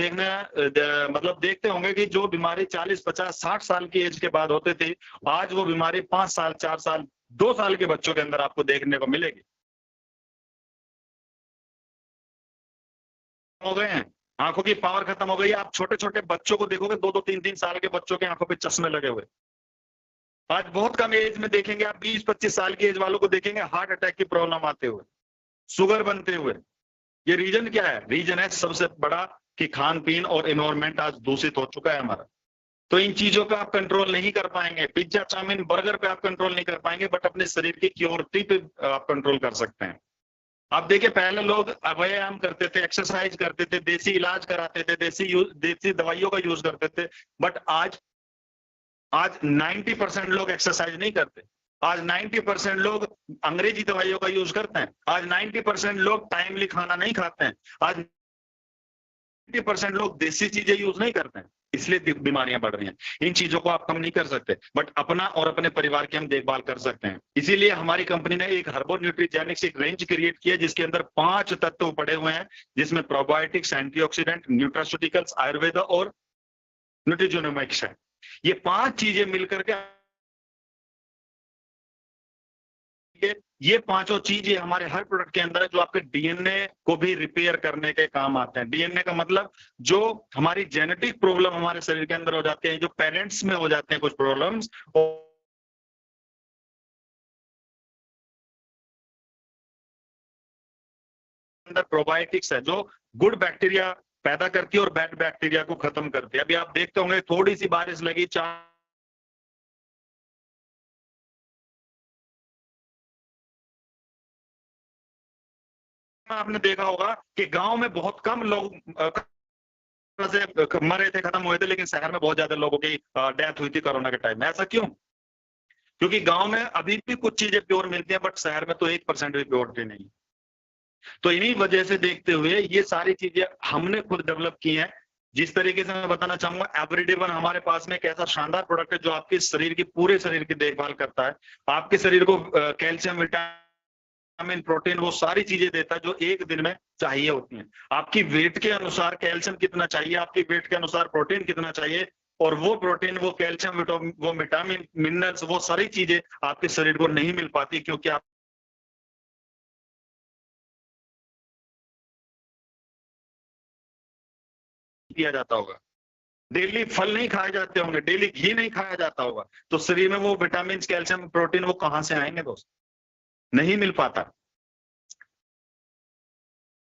मतलब देखते होंगे कि जो बीमारी 40, 50, 60 साल की एज के बाद होते थे, आज वो बीमारी 5 साल, 4 साल, 2 साल के बच्चों के अंदर आपको देखने को मिलेगी। हो गए हैं, आंखों की पावर खत्म हो गई है। आप छोटे छोटे बच्चों को देखोगे, 2-2, 3-3 साल के बच्चों के आंखों पे चश्मे लगे हुए। आज बहुत कम एज में देखेंगे आप, 20-25 साल की एज वालों को देखेंगे हार्ट अटैक की प्रॉब्लम आते हुए, शुगर बनते हुए। ये रीजन क्या है? रीजन है सबसे बड़ा कि खान पीन और एनवायरमेंट आज दूषित हो चुका है हमारा। तो इन चीजों पे आप कंट्रोल नहीं कर पाएंगे। पिज्जा, चाउमीन, बर्गर पे आप कंट्रोल नहीं कर पाएंगे, बट अपने शरीर की क्योरिटी पे आप कंट्रोल कर सकते हैं। आप देखिए, पहले लोग व्यायाम करते थे, एक्सरसाइज करते थे, देसी इलाज कराते थे, देसी दवाइयों का यूज करते थे, बट आज 90% लोग एक्सरसाइज नहीं करते। आज 90% लोग अंग्रेजी दवाइयों का यूज करते हैं। आज 90% लोग टाइमली खाना नहीं खाते हैं। आज 90% लोग देसी चीजें यूज नहीं करते हैं, इसलिए बीमारियां बढ़ रही हैं। इन चीजों को आप कम नहीं कर सकते, बट अपना और अपने परिवार की हम देखभाल कर सकते हैं। इसीलिए हमारी कंपनी ने एक हर्बो न्यूट्रीजेनिक्स एक रेंज क्रिएट किया, जिसके अंदर 5 तत्व पड़े हुए हैं, जिसमें प्रोबायोटिक्स, एंटीऑक्सीडेंट, न्यूट्रास्यूटिकल्स, आयुर्वेदा और न्यूट्रिजोनोमिक्स है। ये 5 चीजें मिलकर के ये पांचों चीजें हमारे हर प्रोडक्ट के अंदर है, जो आपके डीएनए को भी रिपेयर करने के काम आते हैं। डीएनए का मतलब जो हमारी जेनेटिक प्रॉब्लम हमारे शरीर के अंदर हो जाते हैं, जो पेरेंट्स में हो जाते हैं कुछ प्रॉब्लम्स, अंदर प्रोबायोटिक्स है जो गुड बैक्टीरिया पैदा करती है और बैड बैक्टीरिया को खत्म करती है। अभी आप देखते होंगे, थोड़ी सी बारिश लगी, आपने देखा होगा कि गांव में बहुत कम लोग से मरे थे, खत्म हुए थे, लेकिन शहर में बहुत ज्यादा लोगों की डेथ हुई थी कोरोना के टाइम में। ऐसा क्यों? क्योंकि गांव में अभी भी कुछ चीजें प्योर मिलती हैं, बट शहर में तो 1% भी प्योरिटी नहीं। तो इन्हीं वजह से देखते हुए ये सारी चीजें हमने खुद डेवलप की हैं। जिस तरीके से मैं बताना चाहूंगा, एवरीडे वन हमारे पास में एक ऐसा शानदार प्रोडक्ट है जो आपके शरीर की, पूरे शरीर की देखभाल करता है। आपके शरीर को कैल्शियम, विटामिन, प्रोटीन, वो सारी चीजें देता है जो एक दिन में चाहिए होती हैं। आपकी वेट के अनुसार कैल्शियम कितना चाहिए, आपकी वेट के अनुसार प्रोटीन कितना चाहिए, और वो प्रोटीन, वो कैल्शियम, वो विटामिन, मिनरल्स, वो सारी चीजें आपके शरीर को नहीं मिल पाती, क्योंकि आप किया जाता होगा, डेली फल नहीं खाए जाते होंगे, डेली घी नहीं खाया जाता होगा, तो शरीर में वो विटामिन, कैल्शियम, प्रोटीन वो कहां से आएंगे दोस्त? नहीं मिल पाता।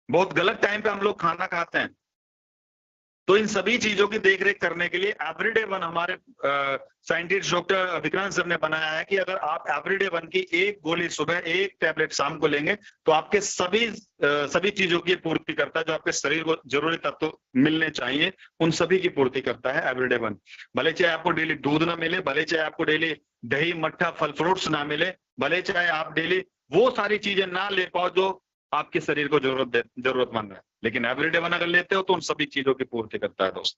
बहुत गलत टाइम पे हम लोग खाना खाते हैं। तो इन सभी चीजों की देखरेख करने के लिए एवरीडे वन हमारे साइंटिस्ट डॉक्टर विक्रांत सर ने बनाया है कि अगर आप एवरीडे वन की एक गोली सुबह, एक टैबलेट शाम को लेंगे तो आपके सभी चीजों की पूर्ति करता है, जो आपके शरीर को जरूरी तत्व मिलने चाहिए उन सभी की पूर्ति करता है एवरीडे वन। भले चाहे आपको डेली दूध ना मिले, भले चाहे आपको डेली दही मट्ठा फल फ्रूट्स ना मिले, भले चाहे आप डेली वो सारी चीजें ना ले पाओ जो आपके शरीर को जरूरतमंद है, लेकिन एवरीडे वन अगर लेते हो तो उन सभी चीजों की पूर्ति करता है दोस्त।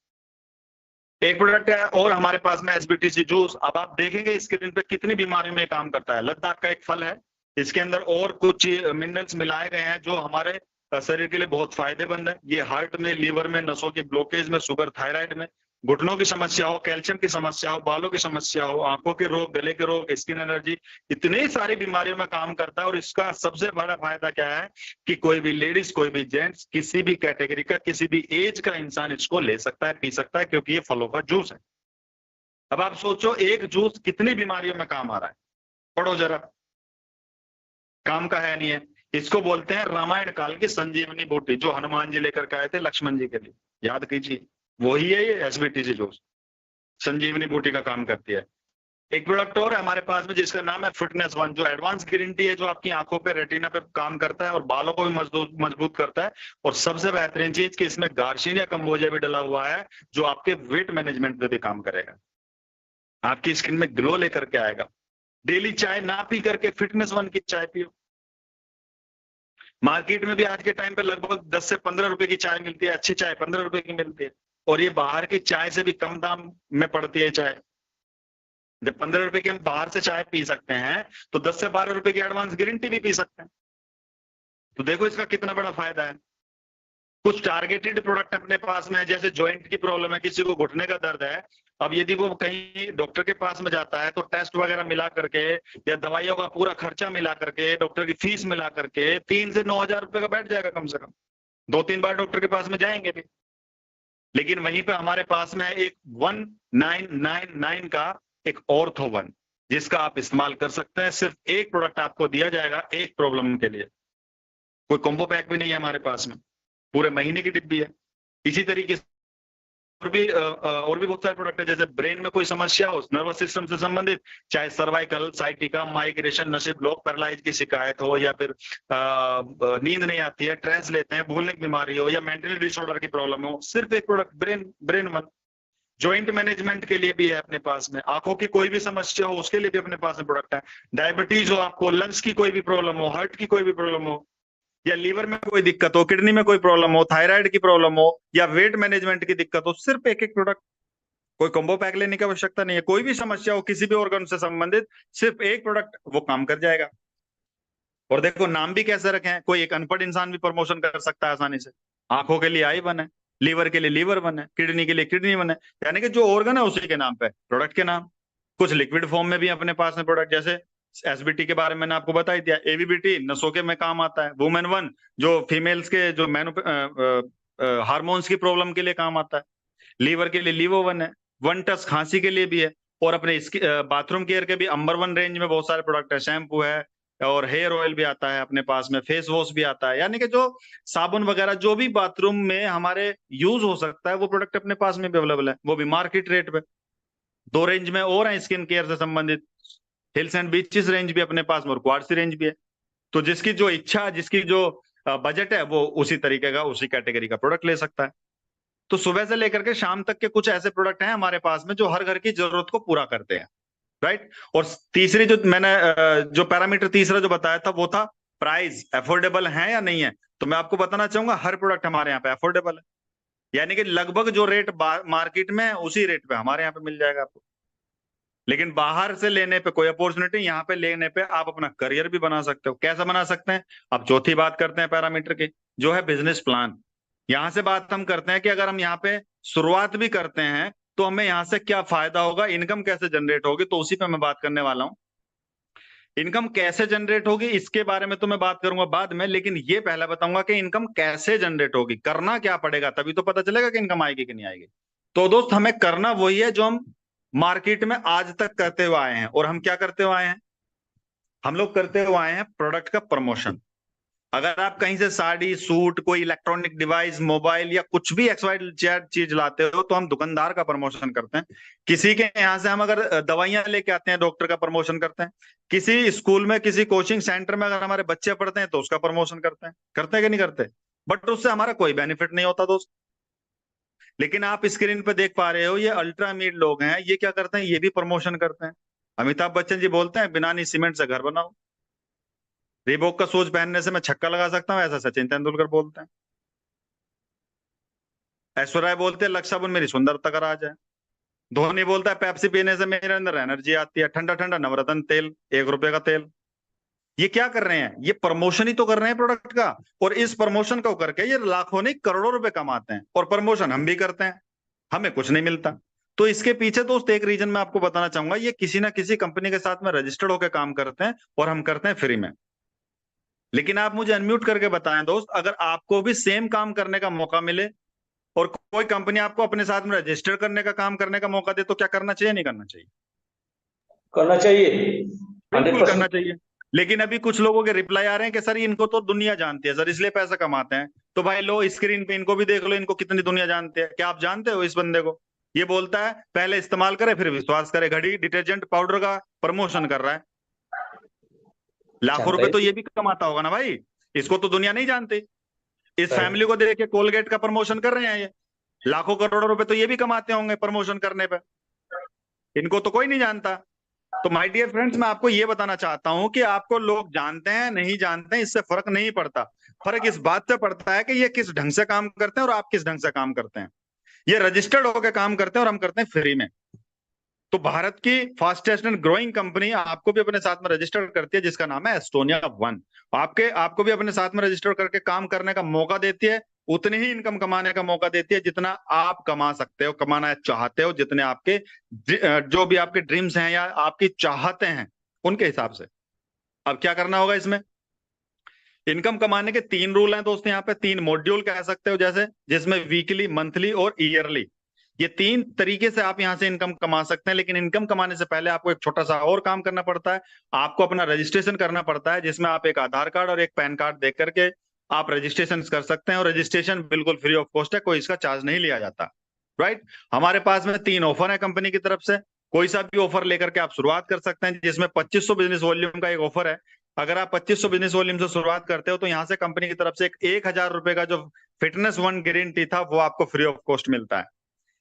एक प्रोडक्ट है और हमारे पास में एसबीटीसी जूस। अब आप देखेंगे स्क्रीन पे कितनी बीमारियों में काम करता है। लद्दाख का एक फल है, इसके अंदर और कुछ मिनरल्स मिलाए गए हैं जो हमारे शरीर के लिए बहुत फायदेमंद है। ये हार्ट में, लीवर में, नसों की ब्लॉकेज में, शुगर, थायराइड में, घुटनों की समस्या हो, कैल्शियम की समस्या हो, बालों की समस्या हो, आंखों के रोग, गले के रोग, स्किन एलर्जी, इतनी सारी बीमारियों में काम करता है। और इसका सबसे बड़ा फायदा क्या है कि कोई भी लेडीज, कोई भी जेंट्स, किसी भी कैटेगरी का, किसी भी एज का इंसान इसको ले सकता है, पी सकता है, क्योंकि ये फलों का जूस है। अब आप सोचो एक जूस कितनी बीमारियों में काम आ रहा है, पढ़ो जरा, काम का है नहीं है। इसको बोलते हैं रामायण काल की संजीवनी बूटी, जो हनुमान जी लेकर के आए थे लक्ष्मण जी के लिए, याद कीजिए, वही है ये एसबीटीसी जूस, संजीवनी बूटी का काम करती है। एक प्रोडक्ट और है हमारे पास में जिसका नाम है फिटनेस वन, जो एडवांस ग्रीन टी है, जो आपकी आंखों पे, रेटिना पे काम करता है और बालों को भी मजबूत करता है। और सबसे बेहतरीन चीज कि इसमें गार्सिनिया कंबोजा भी डला हुआ है, जो आपके वेट मैनेजमेंट पे भी काम करेगा, आपकी स्किन में ग्लो लेकर के आएगा। डेली चाय ना पी करके फिटनेस वन की चाय पियो। मार्केट में भी आज के टाइम पे लगभग 10 से 15 रुपए की चाय मिलती है, अच्छी चाय 15 रुपए की मिलती है, और ये बाहर की चाय से भी कम दाम में पड़ती है चाय। जब 15 रुपए की हम बाहर से चाय पी सकते हैं तो 10 से 12 रुपए की एडवांस ग्रीन टी भी पी सकते हैं। तो देखो इसका कितना बड़ा फायदा है। कुछ टारगेटेड प्रोडक्ट अपने पास में है, जैसे जॉइंट की प्रॉब्लम है, किसी को घुटने का दर्द है, अब यदि वो कहीं डॉक्टर के पास में जाता है तो टेस्ट वगैरह मिला करके या दवाइयों का पूरा खर्चा मिला करके, डॉक्टर की फीस मिला करके 3 से 9 हजार रुपए का बैठ जाएगा कम से कम। 2-3 बार डॉक्टर के पास में जाएंगे भी। लेकिन वहीं पे हमारे पास में एक 1999 का एक ऑर्थो वन, जिसका आप इस्तेमाल कर सकते हैं। सिर्फ एक प्रोडक्ट आपको दिया जाएगा एक प्रॉब्लम के लिए, कोई कॉम्बो पैक भी नहीं है हमारे पास में, पूरे महीने की डिब्बी है। इसी तरीके से और भी बहुत सारे प्रोडक्ट है, जैसे ब्रेन में कोई समस्या हो, नर्वस सिस्टम से संबंधित, चाहे सर्वाइकल, साइटिका, माइग्रेशन, नसिक ब्लॉक, पैरालाइज की शिकायत हो, या फिर नींद नहीं आती है, ट्रेस लेते हैं, भूलने की बीमारी हो, या मेंटल डिसऑर्डर की प्रॉब्लम हो, सिर्फ एक product brain one. Joint management के लिए भी है अपने पास में, आंखों की कोई भी समस्या हो उसके लिए भी अपने पास में प्रोडक्ट है। डायबिटीज हो आपको, लंग्स की कोई भी प्रॉब्लम हो, हार्ट की कोई भी प्रॉब्लम हो, या लीवर में कोई दिक्कत हो, किडनी में कोई प्रॉब्लम हो, थायराइड की प्रॉब्लम हो, या वेट मैनेजमेंट की दिक्कत हो, सिर्फ एक एक प्रोडक्ट, कोई कॉम्बो पैक लेने की आवश्यकता नहीं है। कोई भी समस्या हो किसी भी ऑर्गन से संबंधित, सिर्फ एक प्रोडक्ट वो काम कर जाएगा। और देखो नाम भी कैसे रखे हैं, कोई एक अनपढ़ इंसान भी प्रमोशन कर सकता है आसानी से। आंखों के लिए आई वन है, लीवर के लिए लीवर वन है, किडनी के लिए किडनी वन है, यानी कि जो ऑर्गन है उसी के नाम पे प्रोडक्ट के नाम। कुछ लिक्विड फॉर्म में भी अपने पास में प्रोडक्ट, जैसे एसबीटी के बारे में मैंने आपको बता ही दिया, एवीबीटी नसों के में काम आता है, वुमेन वन जो फीमेल्स के जो हार्मोन्स की प्रॉब्लम के लिए काम आता है, लीवर के लिए लीवो वन है, वन टच खांसी के लिए भी है, और अपने बाथरूम केयर के भी अंबर वन रेंज में बहुत सारे प्रोडक्ट है, शैम्पू है, और हेयर ऑयल भी आता है अपने पास में, फेस वॉश भी आता है, यानी कि जो साबुन वगैरह जो भी बाथरूम में हमारे यूज हो सकता है वो प्रोडक्ट अपने पास में भी अवेलेबल है, वो भी मार्केट रेट पे। 2 रेंज में और है स्किन केयर से संबंधित, हिल्स एंड बीचेस रेंज भी अपने पास में और क्वार्ट्स रेंज भी है। तो जिसकी जो इच्छा, जिसकी जो बजट है, वो उसी तरीके का, उसी कैटेगरी का प्रोडक्ट ले सकता है। तो सुबह से लेकर के शाम तक के कुछ ऐसे प्रोडक्ट हैं हमारे पास में जो हर घर की जरूरत को पूरा करते हैं, राइट। और तीसरी जो मैंने जो पैरामीटर तीसरा जो बताया था वो था प्राइस, अफोर्डेबल है या नहीं है। तो मैं आपको बताना चाहूंगा हर प्रोडक्ट हमारे यहाँ पे अफोर्डेबल है, यानी कि लगभग जो रेट मार्केट में है उसी रेट पे हमारे यहाँ पे मिल जाएगा आपको। लेकिन बाहर से लेने पे कोई अपॉर्चुनिटी, यहाँ पे लेने पे आप अपना करियर भी बना सकते हो। कैसा बना सकते हैं? अब चौथी बात करते हैं पैरामीटर की, जो है बिजनेस प्लान। यहां से बात हम करते हैं कि अगर हम यहाँ पे शुरुआत भी करते हैं तो हमें यहाँ से क्या फायदा होगा, इनकम कैसे जनरेट होगी, तो उसी पे मैं बात करने वाला हूं। इनकम कैसे जनरेट होगी इसके बारे में तो मैं बात करूंगा बाद में, लेकिन ये पहले बताऊंगा कि इनकम कैसे जनरेट होगी, करना क्या पड़ेगा, तभी तो पता चलेगा कि इनकम आएगी कि नहीं आएगी। तो दोस्त हमें करना वही है जो हम मार्केट में आज तक करते हुए आए हैं। और हम क्या करते हुए आए हैं? हम लोग करते हुए आए हैं प्रोडक्ट का प्रमोशन। अगर आप कहीं से साड़ी, सूट, कोई इलेक्ट्रॉनिक डिवाइस, मोबाइल या कुछ भी XYZ चीज लाते हो तो हम दुकानदार का प्रमोशन करते हैं। किसी के यहाँ से हम अगर दवाइयां लेके आते हैं, डॉक्टर का प्रमोशन करते हैं। किसी स्कूल में, किसी कोचिंग सेंटर में अगर हमारे बच्चे पढ़ते हैं तो उसका प्रमोशन करते हैं कि नहीं करते? बट उससे हमारा कोई बेनिफिट नहीं होता दोस्त। लेकिन आप स्क्रीन पे देख पा रहे हो, ये अल्ट्रा अमीर लोग हैं, ये क्या करते हैं, ये भी प्रमोशन करते हैं। अमिताभ बच्चन जी बोलते हैं, बिना नी सीमेंट से घर बनाओ। रिबॉक का शूज पहनने से मैं छक्का लगा सकता हूँ, ऐसा सचिन तेंदुलकर बोलते हैं। ऐश्वर्या राय बोलते हैं, लक्ष्य साबुन मेरी सुंदरता का राज है। धोनी बोलता है, पेप्सी पीने से मेरे अंदर एनर्जी आती है। ठंडा ठंडा नवरत्न तेल, 1 रुपए का तेल। ये क्या कर रहे हैं? ये प्रमोशन ही तो कर रहे हैं प्रोडक्ट का। और इस प्रमोशन को करके ये लाखों नहीं करोड़ों रुपए कमाते हैं, और प्रमोशन हम भी करते हैं, हमें कुछ नहीं मिलता। तो इसके पीछे दोस्त एक रीजन मैं आपको बताना चाहूंगा, ये किसी ना किसी कंपनी के साथ में रजिस्टर्ड होकर काम करते हैं, और हम करते हैं फ्री में। लेकिन आप मुझे अनम्यूट करके बताएं दोस्त, अगर आपको भी सेम काम करने का मौका मिले और कोई कंपनी आपको अपने साथ में रजिस्टर करने का काम करने का मौका दे, तो क्या करना चाहिए, नहीं करना चाहिए? करना चाहिए। बिल्कुल 100%। करना चाहिए। लेकिन अभी कुछ लोगों के रिप्लाई आ रहे हैं कि सर इनको तो दुनिया जानती है सर, इसलिए पैसा कमाते हैं। तो भाई लो स्क्रीन पे इनको भी देख लो, इनको कितनी दुनिया जानते हैं। क्या आप जानते हो इस बंदे को? ये बोलता है पहले इस्तेमाल करे फिर विश्वास करे। घड़ी, डिटर्जेंट पाउडर का प्रमोशन कर रहा है। लाखों जानता रुपए है। तो ये भी कमाता होगा ना भाई। इसको तो दुनिया नहीं जानती। इस फैमिली राइट। को देख के कोलगेट का प्रमोशन कर रहे हैं ये। लाखों करोड़ों रुपए तो ये भी कमाते होंगे प्रमोशन करने पे। इनको तो कोई नहीं जानता। तो माय डियर फ्रेंड्स, मैं आपको ये बताना चाहता हूं कि आपको लोग जानते हैं नहीं जानते हैं, इससे फर्क नहीं पड़ता। फर्क इस बात से पड़ता है कि ये किस ढंग से काम करते हैं और आप किस ढंग से काम करते हैं। ये रजिस्टर्ड होकर काम करते हैं और हम करते हैं फ्री में। तो भारत की फास्टेस्ट एंड ग्रोइंग कंपनी आपको भी अपने साथ में रजिस्टर करती है, जिसका नाम है एस्टोनिया वन। आपको भी अपने साथ में रजिस्टर करके काम करने का मौका देती है। उतनी ही इनकम कमाने का मौका देती है जितना आप कमा सकते हो, कमाना चाहते हो, जितने आपके जो भी आपके ड्रीम्स हैं या आपकी चाहते हैं, उनके हिसाब से। अब क्या करना होगा इसमें? इनकम कमाने के 3 रूल हैं दोस्तों, यहाँ पे 3 मॉड्यूल कह सकते हो, जैसे जिसमें वीकली, मंथली और ईयरली, ये 3 तरीके से आप यहाँ से इनकम कमा सकते हैं। लेकिन इनकम कमाने से पहले आपको एक छोटा सा और काम करना पड़ता है। आपको अपना रजिस्ट्रेशन करना पड़ता है, जिसमें आप एक आधार कार्ड और एक पैन कार्ड देख करके आप रजिस्ट्रेशन कर सकते हैं। और रजिस्ट्रेशन बिल्कुल फ्री ऑफ कॉस्ट है, कोई इसका चार्ज नहीं लिया जाता। राइट। हमारे पास में 3 ऑफर है कंपनी की तरफ से। कोई सा भी ऑफर लेकर के आप शुरुआत कर सकते हैं, जिसमें 2500 बिजनेस वॉल्यूम का एक ऑफर है। अगर आप 2500 बिजनेस वॉल्यूम से शुरुआत करते हो तो यहाँ से कंपनी की तरफ से एक 1000 रुपए का जो फिटनेस वन गारंटी था वो आपको फ्री ऑफ कॉस्ट मिलता है।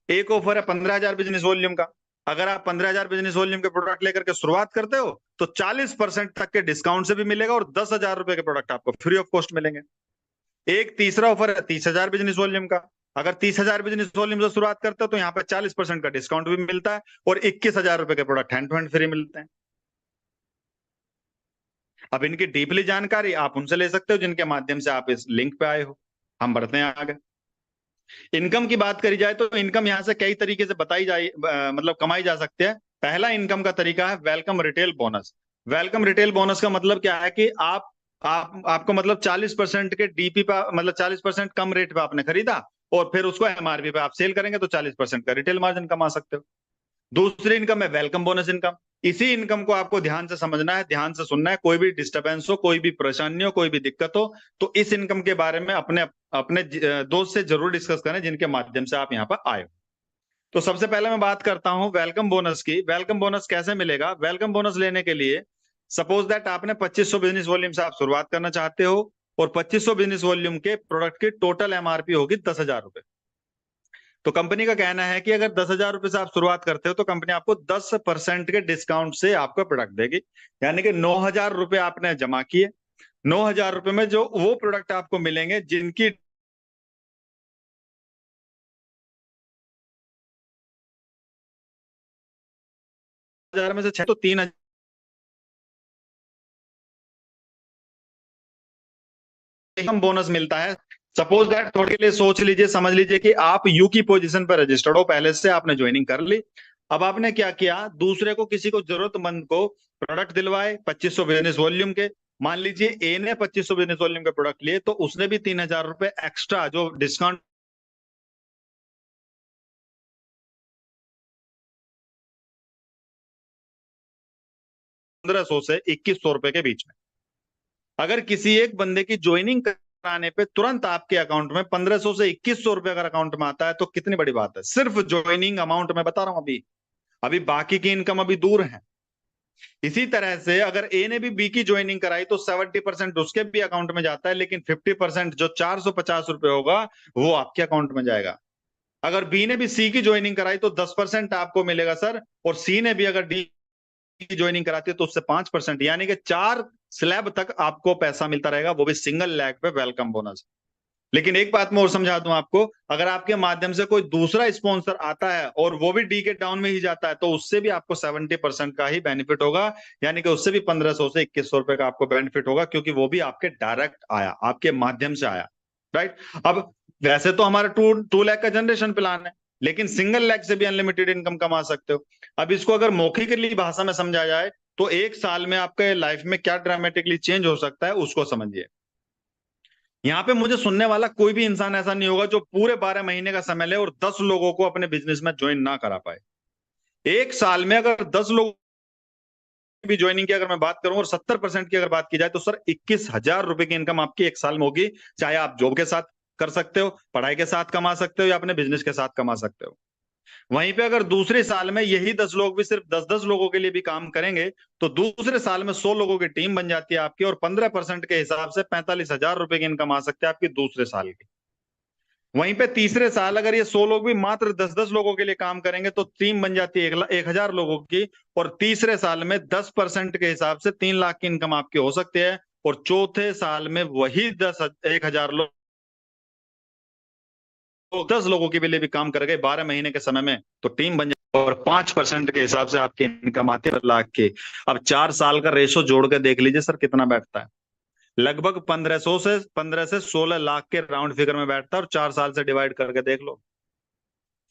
एक ऑफर है 15,000 बिजनेस वॉल्यूम का। अगर आप 15,000 बिजनेस वॉल्यूम के प्रोडक्ट लेकर के शुरुआत करते हो तो 40% तक के डिस्काउंट से भी मिलेगा, और 10,000 रुपए के प्रोडक्ट आपको फ्री ऑफ कॉस्ट मिलेंगे। एक तीसरा ऑफर है 30,000 बिजनेस वॉल्यूम का। अगर 30,000 बिजनेस वॉल्यूम से शुरुआत करते हो तो यहाँ पे 40% का डिस्काउंट भी मिलता है, और 21,000 रुपए के product hand to hand free मिलते हैं। अब इनकी डीपली जानकारी आप उनसे ले सकते हो जिनके माध्यम से आप इस लिंक पे आए हो। हम बढ़ते हैं आगे। इनकम की बात करी जाए तो इनकम यहाँ से कई तरीके से बताई जाए, मतलब कमाई जा सकती है। पहला इनकम का तरीका है welcome retail bonus. Welcome retail bonus का मतलब क्या है कि आपको मतलब 40% के डीपी पे, मतलब 40% कम रेट पे आपने खरीदा और फिर उसको MRP पे आप सेल करेंगे तो 40% का रिटेल मार्जिन कमा सकते हो। दूसरी इनकम है वेलकम बोनस इनकम। इसी इनकम को आपको ध्यान से समझना है, ध्यान से सुनना है। कोई भी डिस्टरबेंस हो, कोई भी परेशानी हो, कोई भी दिक्कत हो, तो इस इनकम के बारे में अपने अपने दोस्त से जरूर डिस्कस करें जिनके माध्यम से आप यहाँ पर आए हो। तो सबसे पहले मैं बात करता हूं वेलकम बोनस की। वेलकम बोनस कैसे मिलेगा? वेलकम बोनस लेने के लिए सपोज दैट आपने 2500 बिजनेस वॉल्यूम से आप शुरुआत करना चाहते हो, और 2500 बिजनेस वॉल्यूम के प्रोडक्ट की टोटल MRP होगी 10,000 रुपए। तो कंपनी का कहना है कि अगर 10,000 रुपए से आप शुरुआत करते हो तो कंपनी आपको 10% के डिस्काउंट से आपको प्रोडक्ट देगी। यानी कि 9,000 रुपए आपने जमा किए, 9,000 रुपए में जो वो प्रोडक्ट आपको मिलेंगे जिनकी हजार में से 6 तो 3,000 बोनस मिलता है। सपोज दैट थोड़ी के लिए सोच लीजिए, समझ लीजिए कि आप यू की पोजीशन पर रजिस्टर्ड हो, पहले से आपने ज्वाइनिंग कर ली। अब आपने क्या किया, दूसरे को, किसी को, जरूरतमंद को प्रोडक्ट दिलवाए 2500 बिजनेस वॉल्यूम के। मान लीजिए ए ने 2500 बिजनेस वॉल्यूम के प्रोडक्ट लिए, तो उसने भी 3,000 रुपए एक्स्ट्रा जो डिस्काउंट 1500 से 2,100 रुपए के बीच में। अगर किसी एक बंदे की ज्वाइनिंग कराने पे तुरंत आपके अकाउंट में 1500 से 2100 रुपए अगर अकाउंट में आता है तो कितनी बड़ी बात है। सिर्फ ज्वाइनिंग अमाउंट मैं बता रहा हूं अभी, अभी बाकी की इनकम अभी दूर है। इसी तरह से अगर ए ने भी बी की ज्वाइनिंग कराई तो 70% उसके भी अकाउंट में जाता है, लेकिन 50% जो 450 रुपए होगा वो आपके अकाउंट में जाएगा। अगर बी ने भी सी की ज्वाइनिंग कराई तो 10% आपको मिलेगा सर, और सी ने भी अगर डी की ज्वाइनिंग कराती है तो उससे 5%, यानी कि 4 स्लैब तक आपको पैसा मिलता रहेगा, वो भी सिंगल लैग पे वेलकम बोनस। लेकिन एक बात मैं और समझा दूं आपको, अगर आपके माध्यम से कोई दूसरा स्पॉन्सर आता है और वो भी डी के डाउन में ही जाता है तो उससे भी आपको 70% का ही बेनिफिट होगा, यानी कि उससे भी 1500 से 2100 रुपए का आपको बेनिफिट होगा, क्योंकि वो भी आपके डायरेक्ट आया, आपके माध्यम से आया। राइट। अब वैसे तो हमारा 2 लाख का जनरेशन प्लान है, लेकिन सिंगल लैग से भी अनलिमिटेड इनकम कमा सकते हो। अब इसको अगर मौखिकली भाषा में समझा जाए तो एक साल में आपके लाइफ में क्या ड्रामेटिकली चेंज हो सकता है उसको समझिए। यहाँ पे मुझे सुनने वाला कोई भी इंसान ऐसा नहीं होगा जो पूरे 12 महीने का समय ले और 10 लोगों को अपने बिजनेस में ज्वाइन ना करा पाए। एक साल में अगर 10 लोग भी ज्वाइनिंग की अगर मैं बात करूं और 70% की अगर बात की जाए तो सर 21,000 रुपए की इनकम आपकी एक साल में होगी। चाहे आप जॉब के साथ कर सकते हो, पढ़ाई के साथ कमा सकते हो, या अपने बिजनेस के साथ कमा सकते हो। वहीं पे अगर दूसरे साल में यही 10 लोग भी सिर्फ 10-10 लोगों के लिए भी काम करेंगे तो दूसरे साल में 100 लोगों की टीम बन जाती है आपकी, और 15% के हिसाब से 45,000 रुपए की इनकम आ सकती है आपकी दूसरे साल की। वहीं पे तीसरे साल अगर ये 100 लोग भी मात्र 10-10 लोगों के लिए काम करेंगे तो टीम बन जाती है 1,000 लोगों की, और तीसरे साल में 10% के हिसाब से 3 लाख की इनकम आपकी हो सकती है, और चौथे साल में वही 1,000 लोग 10 लोगों के लिए भी काम कर गए 12 महीने के समय में, तो टीम बन जाए, और 5% के हिसाब से आपकी इनकम आती है लाख की। अब 4 साल का रेशो जोड़ के देख लीजिए सर कितना बैठता है। लगभग 15 से 16 लाख के राउंड फिगर में बैठता है, और 4 साल से डिवाइड करके देख लो,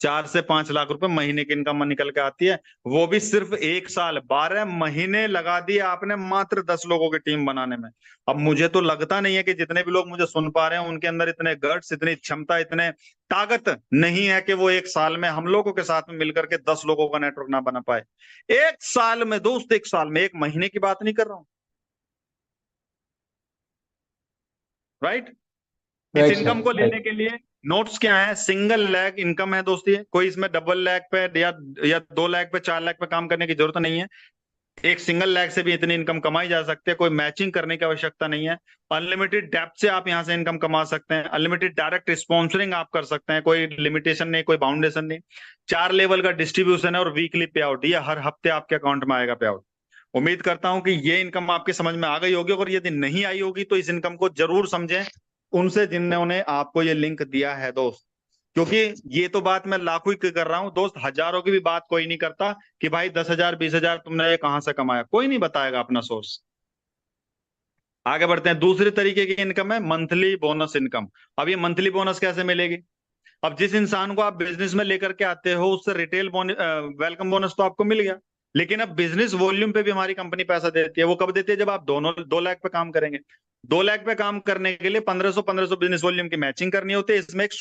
4 से 5 लाख रुपए महीने की इनकम निकल के आती है। वो भी सिर्फ एक साल, 12 महीने लगा दिए आपने मात्र 10 लोगों की टीम बनाने में। अब मुझे तो लगता नहीं है कि जितने भी लोग मुझे सुन पा रहे हैं उनके अंदर इतने गट्स, इतनी क्षमता, इतने ताकत नहीं है कि वो एक साल में हम लोगों के साथ में मिलकर के 10 लोगों का नेटवर्क ना बना पाए। एक साल में दोस्त, एक साल में, एक महीने की बात नहीं कर रहा हूं। राइट। इस राइट इनकम को सर, लेने राइट। के लिए नोट्स क्या है, सिंगल लैग इनकम है दोस्ती, कोई इसमें डबल लैग पे या 2 लाख पे 4 लाख पे काम करने की जरूरत नहीं है। एक सिंगल लैग से भी इतनी इनकम कमाई जा सकती है, कोई मैचिंग करने की आवश्यकता नहीं है। अनलिमिटेड डेप्थ से आप यहां से इनकम कमा सकते हैं, अनलिमिटेड डायरेक्ट स्पॉन्सरिंग आप कर सकते हैं, कोई लिमिटेशन नहीं, कोई बाउंडेशन नहीं। 4 लेवल का डिस्ट्रीब्यूशन है, और वीकली पे आउट, ये हर हफ्ते आपके अकाउंट में आएगा पे आउट। उम्मीद करता हूं कि ये इनकम आपकी समझ में आ गई होगी, और यदि नहीं आई होगी तो इस इनकम को जरूर समझें उनसे जिन्होंने आपको ये लिंक दिया है दोस्त, क्योंकि ये तो बात मैं लाखों की कर रहा हूं दोस्त, हजारों की भी बात कोई नहीं करता कि भाई 10,000 20,000 तुमने ये कहां से कमाया, कोई नहीं बताएगा अपना सोर्स। आगे बढ़ते हैं। दूसरे तरीके की इनकम है मंथली बोनस इनकम। अब ये मंथली बोनस कैसे मिलेगी? अब जिस इंसान को आप बिजनेस में लेकर के आते हो उससे रिटेल वेलकम बोनस तो आपको मिल गया, लेकिन अब बिजनेस वॉल्यूम पे भी हमारी कंपनी पैसा देती है। वो कब देती है? जब आप दोनों 2 लाख पे काम करेंगे। 2 लाख पे काम करने के लिए 1500 बिजनेस वॉल्यूम की मैचिंग करनी होती है। इसमें एक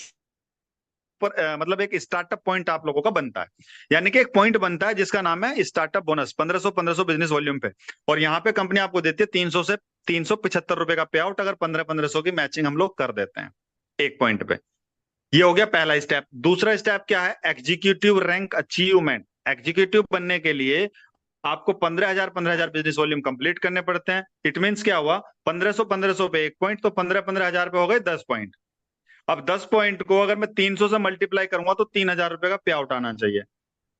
मतलब एक स्टार्टअप पॉइंट आप लोगों का बनता है, यानी कि एक पॉइंट बनता है जिसका नाम है स्टार्टअप बोनस 1500 बिजनेस वॉल्यूम पे। और यहाँ पे कंपनी आपको देती है 300 से 375 रुपए का पे आउट, अगर 1500 की मैचिंग हम लोग कर देते हैं एक पॉइंट पे। ये हो गया पहला स्टेप। दूसरा स्टेप क्या है? Executive rank achievement. एग्जीक्यूटिव बनने के लिए आपको 15,000 बिजनेस वॉल्यूम कंप्लीट करने पड़ते हैं। इट मींस क्या हुआ? 1500 पे एक पॉइंट, तो 15,000 पे हो गए 10 पॉइंट। अब 10 पॉइंट को अगर मैं 300 से मल्टीप्लाई करूंगा तो 3,000 रुपए का पे आउट आना चाहिए।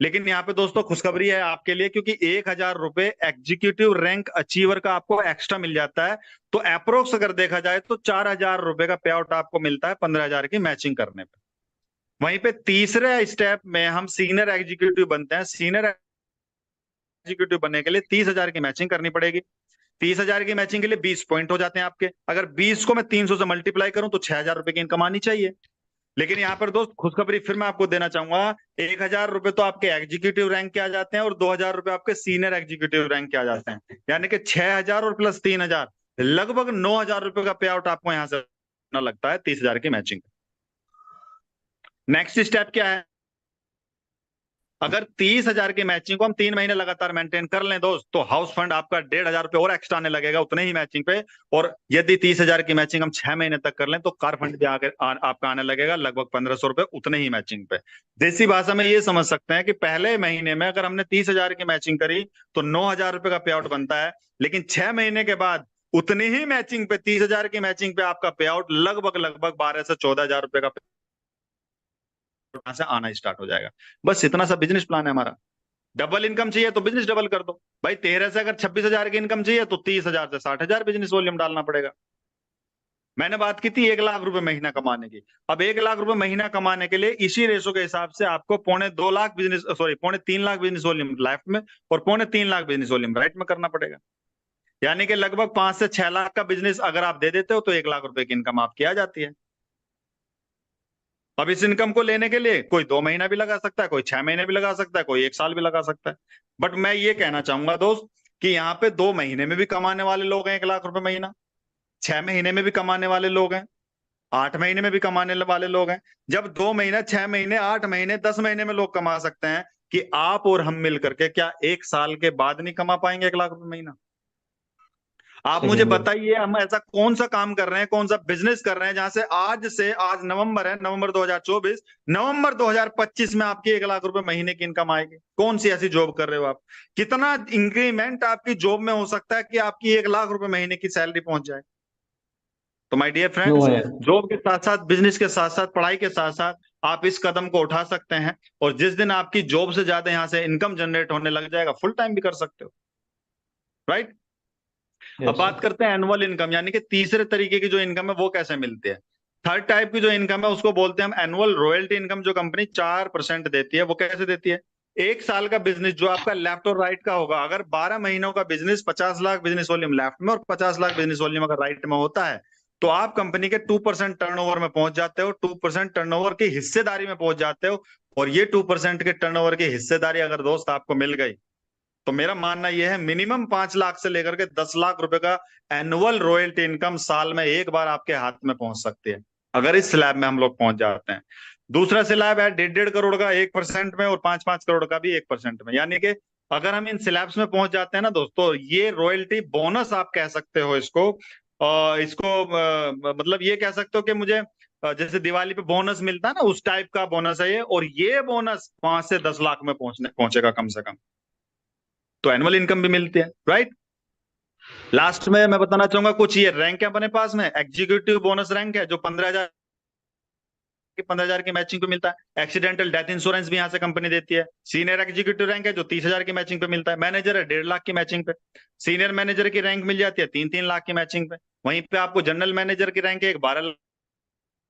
लेकिन यहाँ पे दोस्तों खुशखबरी है आपके लिए, क्योंकि 1,000 रुपए एग्जीक्यूटिव रैंक अचीवर का आपको एक्स्ट्रा मिल जाता है। तो अप्रोक्स अगर देखा जाए तो 4,000 रुपए का पे आउट आपको मिलता है 15,000 की मैचिंग करने पे। वहीं पे तीसरे स्टेप में हम सीनियर एग्जीक्यूटिव बनते हैं। सीनियर एग्जीक्यूटिव बनने के लिए 30,000 की मैचिंग करनी पड़ेगी। 30,000 की मैचिंग के लिए 20 पॉइंट हो जाते हैं आपके। अगर 20 को मैं 300 से मल्टीप्लाई करूं तो 6,000 रुपए की इनकम आनी चाहिए। लेकिन यहाँ पर दोस्त खुशखबरी फिर मैं आपको देना चाहूंगा, 1,000 रुपए तो आपके एग्जीक्यूटिव रैंक के आ जाते हैं और 2,000 रुपए आपके सीनियर एग्जीक्यूटिव रैंक के आ जाते हैं, यानी कि 6,000 और प्लस 3,000, लगभग 9,000 रुपए का पे आउट आपको यहाँ से लगता है 30,000 की मैचिंग। नेक्स्ट स्टेप क्या है? अगर 30,000 की मैचिंग को हम 3 महीने लगातार मेंटेन कर लें दोस्त, तो हाउस फंड आपका 1,500 रुपये और एक्स्ट्रा आने लगेगा उतने ही मैचिंग पे। और यदि 30,000 की मैचिंग हम 6 महीने तक कर लें तो कार फंड भी आपका आने लगेगा लगभग 1,500 रुपये उतने ही मैचिंग पे। देसी भाषा में ये समझ सकते हैं कि पहले महीने में अगर हमने 30,000 की मैचिंग करी तो 9,000 रुपये का पे आउट बनता है, लेकिन 6 महीने के बाद उतनी ही मैचिंग पे 30,000 की मैचिंग पे आपका पे आउट लगभग 12 से 14,000 रुपये का से आना स्टार्ट हो जाएगा। बस इतना सा बिजनेस प्लान है हमारा। डबल इनकम चाहिए तो बिजनेस डबल कर दो भाई। 13 से अगर 26,000 की इनकम चाहिए तो 30,000 से 60,000 बिजनेस वॉल्यूम डालना पड़ेगा। मैंने बात की थी 1,00,000 रुपए महीना कमाने की। अब 1,00,000 रुपए महीना कमाने के लिए इसी रेशो के हिसाब से आपको 2.25 business, sorry 3.25 business volume left में और 3.25 बिजनेस वॉल्यूम राइट में करना पड़ेगा। यानी कि लगभग 5 से 6 लाख का बिजनेस अगर आप दे देते हो तो 1,00,000 रुपए की इनकम आपकी आ जाती है। अब इस इनकम को लेने के लिए कोई 2 महीना भी लगा सकता है, कोई 6 महीने भी लगा सकता है, कोई 1 साल भी लगा सकता है। बट मैं ये कहना चाहूंगा दोस्त कि यहाँ पे 2 महीने में भी कमाने वाले लोग हैं 1,00,000 रुपए महीना, 6 महीने में भी कमाने वाले लोग हैं, 8 महीने में भी कमाने वाले लोग हैं। जब 2 महीने, 6 महीने, 8 महीने, 10 महीने में लोग कमा सकते हैं, कि आप और हम मिल करके क्या 1 साल के बाद नहीं कमा पाएंगे 1,00,000 रुपए महीना? आप सही मुझे है। बताइए, हम ऐसा कौन सा काम कर रहे हैं, कौन सा बिजनेस कर रहे हैं जहां से आज नवंबर है, नवंबर 2024, नवंबर 2025 में आपकी 1,00,000 रुपए महीने की इनकम आएगी? कौन सी ऐसी जॉब कर रहे हो आप? कितना इंक्रीमेंट आपकी जॉब में हो सकता है कि आपकी 1,00,000 रुपए महीने की सैलरी पहुंच जाए? तो माय डियर क्यों फ्रेंड्स, है? जॉब के साथ साथ, बिजनेस के साथ साथ, पढ़ाई के साथ साथ आप इस कदम को उठा सकते हैं। और जिस दिन आपकी जॉब से ज्यादा यहां से इनकम जनरेट होने लग जाएगा, फुल टाइम भी कर सकते हो, राइट? अब यस बात सर। करते हैं एनुअल इनकम, यानी कि तीसरे तरीके की जो इनकम है वो कैसे मिलती है। थर्ड टाइप की जो इनकम है उसको बोलते हैं हम एनुअल रॉयल्टी इनकम, जो कंपनी 4% देती है। वो कैसे देती है? 1 साल का बिजनेस जो आपका लेफ्ट और राइट का होगा, अगर 12 महीनों का business 50 lakh business volume left में और 50 लाख बिजनेस वॉल्यूम अगर राइट में होता है, तो आप कंपनी के 2% टर्नओवर में पहुंच जाते हो, 2% टर्नओवर की हिस्सेदारी में पहुंच जाते हो। और ये 2% के टर्नओवर की हिस्सेदारी अगर दोस्त आपको मिल गई, तो मेरा मानना यह है मिनिमम 5 लाख से लेकर के 10 लाख रुपए का एनुअल रॉयल्टी इनकम साल में एक बार आपके हाथ में पहुंच सकती है, अगर इस स्लैब में हम लोग पहुंच जाते हैं। दूसरा स्लैब है 1.5 करोड़ का 1% में और 5-5 करोड़ का भी 1% में। यानी कि अगर हम इन स्लैब्स में पहुंच जाते हैं ना दोस्तों, ये रॉयल्टी बोनस आप कह सकते हो इसको। मतलब ये कह सकते हो कि मुझे जैसे दिवाली पे बोनस मिलता है ना, उस टाइप का बोनस है ये। और ये बोनस 5 से 10 लाख में पहुंचेगा कम से कम। तो एनुअल इनकम भी मिलती है, राइट? लास्ट में मैं बताना चाहूंगा कुछ ये रैंक है अपने पास में। एग्जीक्यूटिव बोनस रैंक है जो 15,000 की मैचिंग पे मिलता है। एक्सीडेंटल डेथ इंश्योरेंस भी यहाँ से कंपनी देती है। सीनियर एग्जीक्यूटिव रैंक है जो 30,000 की मैचिंग पे मिलता है। मैनेजर है 1.5 लाख की मैचिंग पे। सीनियर मैनेजर की रैंक मिल जाती है 3-3 लाख की मैचिंग पे। वहीं पे आपको जनरल मैनेजर की रैंक है 12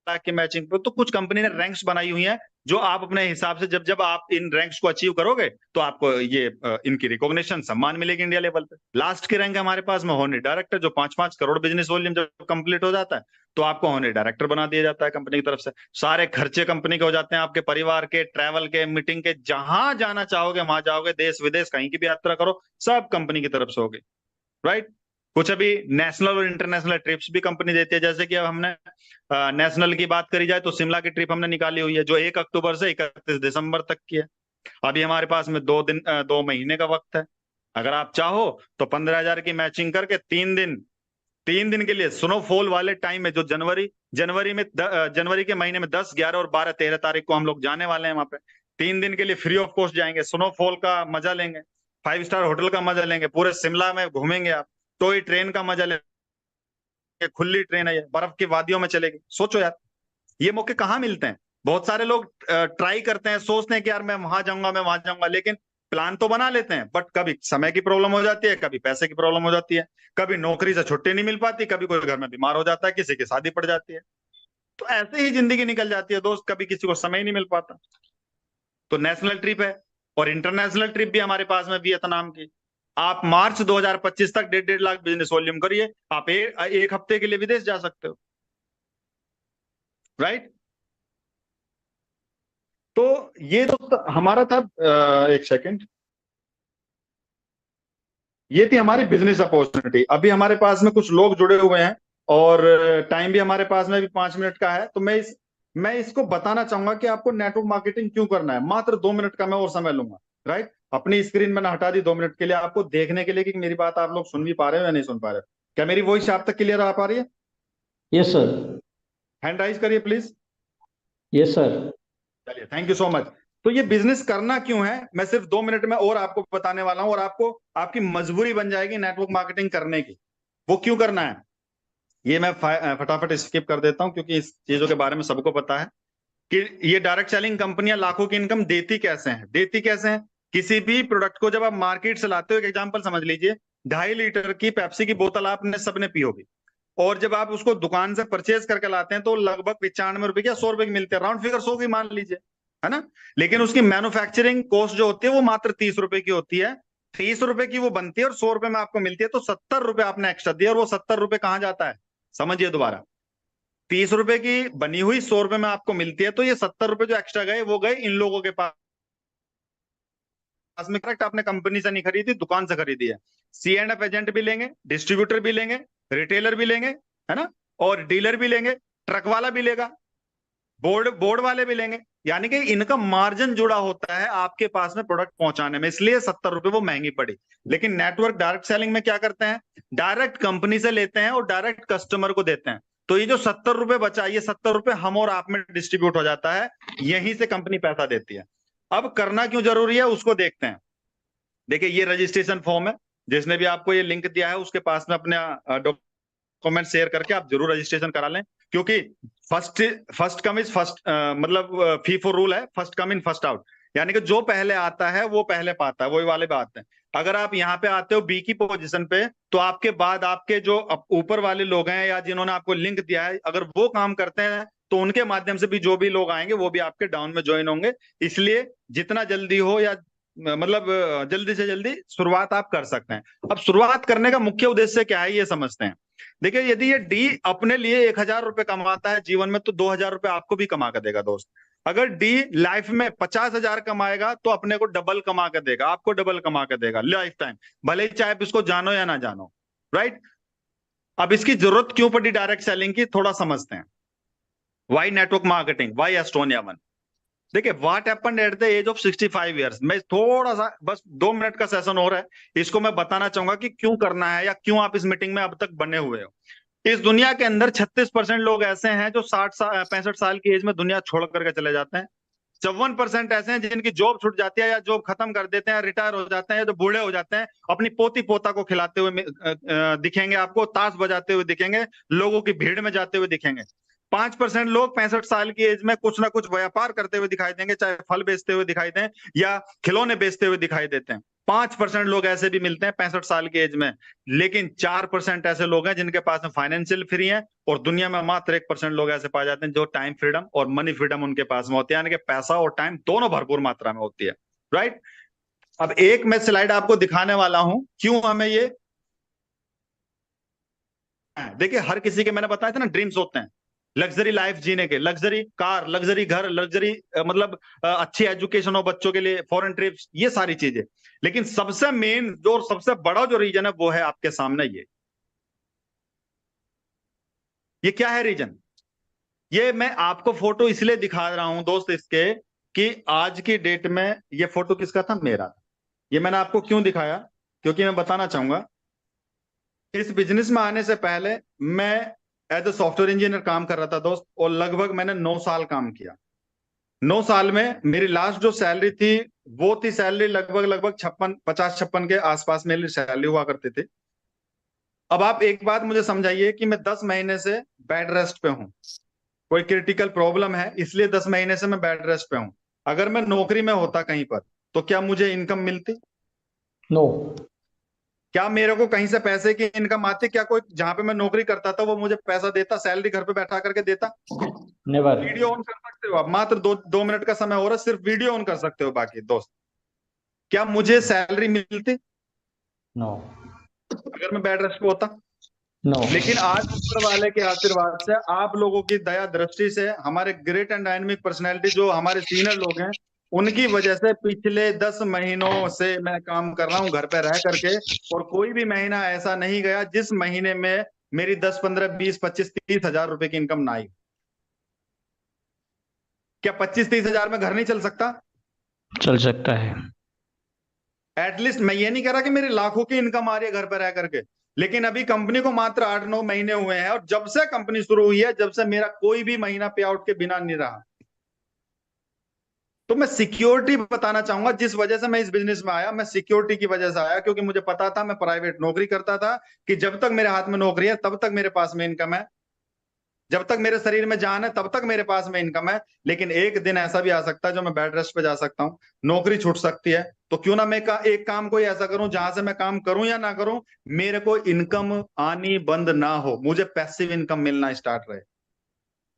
लाख की मैचिंग पे। तो कुछ कंपनी ने रैंक्स बनाई हुई हैं जो आप अपने हिसाब से जब जब आप इन रैंक्स को अचीव करोगे तो आपको ये इनकी रिकॉग्निशन, सम्मान मिलेगी इंडिया लेवल पे। लास्ट की रैंक है हमारे पास में होनरी डायरेक्टर, जो 5-5 करोड़ बिजनेस वॉल्यूम जब कंप्लीट हो जाता है तो आपको होनरी डायरेक्टर बना दिया जाता है कंपनी की तरफ से। सारे खर्चे कंपनी के हो जाते हैं, आपके परिवार के, ट्रैवल के, मीटिंग के, जहां जाना चाहोगे वहां जाओगे, देश विदेश कहीं की भी यात्रा करो, सब कंपनी की तरफ से होगी, राइट? कुछ अभी नेशनल और इंटरनेशनल ट्रिप्स भी कंपनी देती है। जैसे कि अब हमने नेशनल की बात करी जाए तो शिमला की ट्रिप हमने निकाली हुई है जो 1 अक्टूबर से 31 दिसंबर तक की है। अभी हमारे पास में 2 महीने का वक्त है। अगर आप चाहो तो 15,000 की मैचिंग करके 3 दिन के लिए स्नोफॉल वाले टाइम में, जो जनवरी के महीने में 10, 11 और 12, 13 तारीख को हम लोग जाने वाले हैं वहां पे। 3 दिन के लिए फ्री ऑफ कॉस्ट जाएंगे, स्नोफॉल का मजा लेंगे, 5 स्टार होटल का मजा लेंगे, पूरे शिमला में घूमेंगे आप, टॉय ट्रेन का मजा लेंगे। खुली ट्रेन है ये, बर्फ की वादियों में चलेगी। सोचो यार, ये मौके कहाँ मिलते हैं? बहुत सारे लोग ट्राई करते हैं, सोचते हैं कि यार मैं वहां जाऊंगा, मैं वहां जाऊंगा, लेकिन प्लान तो बना लेते हैं, बट कभी समय की प्रॉब्लम हो जाती है, कभी पैसे की प्रॉब्लम हो जाती है, कभी नौकरी से छुट्टी नहीं मिल पाती, कभी कोई घर में बीमार हो जाता है, किसी की शादी पड़ जाती है। तो ऐसे ही जिंदगी निकल जाती है दोस्त, कभी किसी को समय ही नहीं मिल पाता। तो नेशनल ट्रिप है और इंटरनेशनल ट्रिप भी हमारे पास में वियतनाम की। आप मार्च 2025 तक 1.5 लाख बिजनेस वॉल्यूम करिए, आप एक हफ्ते के लिए विदेश जा सकते हो, राइट? तो ये तो हमारा था। एक सेकंड, ये थी हमारी बिजनेस अपॉर्चुनिटी। अभी हमारे पास में कुछ लोग जुड़े हुए हैं और टाइम भी हमारे पास में अभी 5 मिनट का है, तो मैं इस मैं इसको बताना चाहूंगा कि आपको नेटवर्क मार्केटिंग क्यों करना है। मात्र 2 मिनट का मैं और समय लूंगा, राइट। अपनी स्क्रीन मैंने हटा दी 2 मिनट के लिए, आपको देखने के लिए कि मेरी बात आप लोग सुन भी पा रहे हो या नहीं सुन पा रहे हो। क्या मेरी वॉइस आप तक क्लियर आ पा रही है? Yes sir. हैंड राइज करिए प्लीज। Yes sir. चलिए, थैंक यू सो मच। तो ये बिजनेस करना क्यों है, मैं सिर्फ 2 मिनट में और आपको बताने वाला हूं, और आपको आपकी मजबूरी बन जाएगी नेटवर्क मार्केटिंग करने की। वो क्यों करना है ये मैं फटाफट स्किप कर देता हूं, क्योंकि इस चीजों के बारे में सबको पता है कि ये डायरेक्ट सेलिंग कंपनियां लाखों की इनकम देती कैसे हैं। किसी भी प्रोडक्ट को जब आप मार्केट से लाते हो, एक एग्जांपल समझ लीजिए, 2.5 लीटर की पेप्सी की बोतल आपने सबने पी होगी, और जब आप उसको दुकान से परचेज करके लाते हैं तो लगभग 95 रुपए या 100 रुपए की मिलते हैं, राउंड फिगर 100 की मान लीजिए, है ना। लेकिन उसकी मैन्युफैक्चरिंग कॉस्ट जो होती है वो मात्र 30 रुपए की होती है। 30 रुपए की वो बनती है और 100 रुपए में आपको मिलती है, तो 70 रुपए आपने एक्स्ट्रा दिया, और वो 70 रुपए कहां जाता है, समझिए दोबारा। 30 रुपए की बनी हुई 100 रुपए में आपको मिलती है, तो ये 70 रुपए जो एक्स्ट्रा गए वो गए इन लोगों के पास में। करेक्ट, आपने कंपनी से नहीं खरीदी, दुकान से खरीदी है। C&F एजेंट भी लेंगे, डिस्ट्रीब्यूटर भी लेंगे, रिटेलर भी लेंगे, है ना, और डीलर भी लेंगे, ट्रक वाला भी लेगा, बोर्ड बोर्ड वाले भी लेंगे। यानी कि इनका मार्जिन जुड़ा होता है आपके पास में प्रोडक्ट पहुंचाने में, इसलिए 70 रुपए वो महंगी पड़ी। लेकिन नेटवर्क डायरेक्ट सेलिंग में क्या करते हैं, डायरेक्ट कंपनी से लेते हैं और डायरेक्ट कस्टमर को देते हैं। तो ये जो 70 रुपए बचा, ये 70 रुपए हम और आप में डिस्ट्रीब्यूट हो जाता है, यहीं से कंपनी पैसा देती है। अब करना क्यों जरूरी है उसको देखते हैं। देखिए, ये रजिस्ट्रेशन फॉर्म है, जिसने भी आपको ये लिंक दिया है उसके पास में अपने डॉक्यूमेंट शेयर करके आप जरूर रजिस्ट्रेशन करा लें, क्योंकि फर्स्ट कम इज फर्स्ट, मतलब फीफो रूल है, first come in first out. यानी कि जो पहले आता है वो पहले पाता है, वही वाले बात है। अगर आप यहाँ पे आते हो बी की पोजीशन पे, तो आपके बाद आपके जो ऊपर वाले लोग हैं या जिन्होंने आपको लिंक दिया है, अगर वो काम करते हैं तो उनके माध्यम से भी जो भी लोग आएंगे वो भी आपके डाउन में ज्वाइन होंगे। इसलिए जितना जल्दी हो, या मतलब जल्दी से जल्दी शुरुआत आप कर सकते हैं। अब शुरुआत करने का मुख्य उद्देश्य क्या है ये समझते हैं। देखिए, यदि ये डी अपने लिए 1,000 रुपए कमाता है जीवन में, तो 2,000 रुपए आपको भी कमा कर देगा दोस्त। अगर डी लाइफ में 50,000 कमाएगा तो अपने को डबल कमा कर देगा, आपको डबल कमा कर देगा लाइफ टाइम, भले ही चाहे आप इसको जानो या ना जानो, राइट। अब इसकी जरूरत क्यों पड़ी डायरेक्ट सेलिंग की, थोड़ा समझते हैं। Why network marketing, why Estonia one. देखिए, what happened at the age of 65 years, मैं थोड़ा सा बस 2 मिनट का सेशन हो रहा है, इसको मैं बताना चाहूंगा कि क्यों करना है या क्यों आप इस मीटिंग में अब तक बने हुए हो। इस दुनिया के अंदर 36% लोग ऐसे हैं जो 65 साल की एज में दुनिया छोड़ करके चले जाते हैं। 54% ऐसे हैं जिनकी जॉब छूट जाती है, या जॉब खत्म कर देते हैं, रिटायर हो जाते हैं, या जो बूढ़े हो जाते हैं, अपनी पोती पोता को खिलाते हुए दिखेंगे आपको, ताश बजाते हुए दिखेंगे, लोगों की भीड़ में जाते हुए दिखेंगे। 5% लोग 65 साल की एज में कुछ ना कुछ व्यापार करते हुए दिखाई देंगे, चाहे फल बेचते हुए दिखाई दें या खिलौने बेचते हुए दिखाई देते हैं। 5% लोग ऐसे भी मिलते हैं 65 साल की एज में। लेकिन 4% ऐसे लोग हैं जिनके पास में फाइनेंशियल फ्री है, और दुनिया में मात्र 1% लोग ऐसे पाए जाते हैं जो टाइम फ्रीडम और मनी फ्रीडम उनके पास में होती है, यानी कि पैसा और टाइम दोनों भरपूर मात्रा में होती है, राइट। अब एक मैं स्लाइड आपको दिखाने वाला हूं, क्यों हमें ये, देखिए हर किसी के, मैंने बताया था ना, ड्रीम्स होते हैं लग्जरी लाइफ जीने के, लग्जरी कार, लग्जरी घर, लग्जरी मतलब अच्छी एजुकेशन हो बच्चों के लिए, फॉरेन ट्रिप्स, ये सारी चीजें। लेकिन सबसे मेन जो और सबसे बड़ा जो रीजन है वो है आपके सामने ये क्या है रीजन। ये मैं आपको फोटो इसलिए दिखा रहा हूं दोस्त इसके, कि आज की डेट में ये फोटो किसका था, मेरा। ये मैंने आपको क्यों दिखाया, क्योंकि मैं बताना चाहूंगा, इस बिजनेस में आने से पहले मैं एज ए सॉफ्टवेयर इंजीनियर काम कर रहा था दोस्त, और लगभग मैंने 9 साल काम किया। 9 साल में मेरी लास्ट जो सैलरी थी वो थी सैलरी लगभग लगभग 56 के आसपास मेरी सैलरी हुआ करती थी। अब आप एक बात मुझे समझाइए कि मैं 10 महीने से बेड रेस्ट पे हूं, कोई क्रिटिकल प्रॉब्लम है इसलिए 10 महीने से मैं बेड रेस्ट पे हूं। अगर मैं नौकरी में होता कहीं पर तो क्या मुझे इनकम मिलती? नो। क्या मेरे को कहीं से पैसे की इनकम आती? क्या कोई जहां पे मैं नौकरी करता था वो मुझे पैसा देता, सैलरी घर पे बैठा करके देता? नेवर। वीडियो ऑन कर सकते हो आप, मात्र 2 मिनट का समय हो रहा है, सिर्फ वीडियो ऑन कर सकते हो बाकी दोस्त। क्या मुझे सैलरी मिलती नो। अगर मैं बेड रेस्ट पे होता? नो। लेकिन आज ऊपर वाले के आशीर्वाद से, आप लोगों की दया दृष्टि से, हमारे ग्रेट एंड डायनेमिक पर्सनैलिटी जो हमारे सीनियर लोग हैं, उनकी वजह से पिछले 10 महीनों से मैं काम कर रहा हूं घर पे रह करके, और कोई भी महीना ऐसा नहीं गया जिस महीने में मेरी 10, 15, 20, 25, 30 हजार रुपए की इनकम ना आई। क्या 25-30 हजार में घर नहीं चल सकता? चल सकता है। एटलीस्ट मैं ये नहीं कह रहा कि मेरी लाखों की इनकम आ रही है घर पर रह करके, लेकिन अभी कंपनी को मात्र 8-9 महीने हुए हैं, और जब से कंपनी शुरू हुई है, जब से मेरा कोई भी महीना पे आउट के बिना नहीं रहा। तो मैं सिक्योरिटी बताना चाहूंगा, जिस वजह से मैं इस बिजनेस में आया, मैं सिक्योरिटी की वजह से आया, क्योंकि मुझे पता था, मैं प्राइवेट नौकरी करता था, कि जब तक मेरे हाथ में नौकरी है तब तक मेरे पास में इनकम है, जब तक मेरे शरीर में जान है तब तक मेरे पास में इनकम है। लेकिन एक दिन ऐसा भी आ सकता है जो मैं बेड रेस्ट पे जा सकता हूँ, नौकरी छूट सकती है। तो क्यों ना मैं एक काम कोई ऐसा करूं जहां से मैं काम करूं या ना करूं, मेरे को इनकम आनी बंद ना हो, मुझे पैसिव इनकम मिलना स्टार्ट रहे।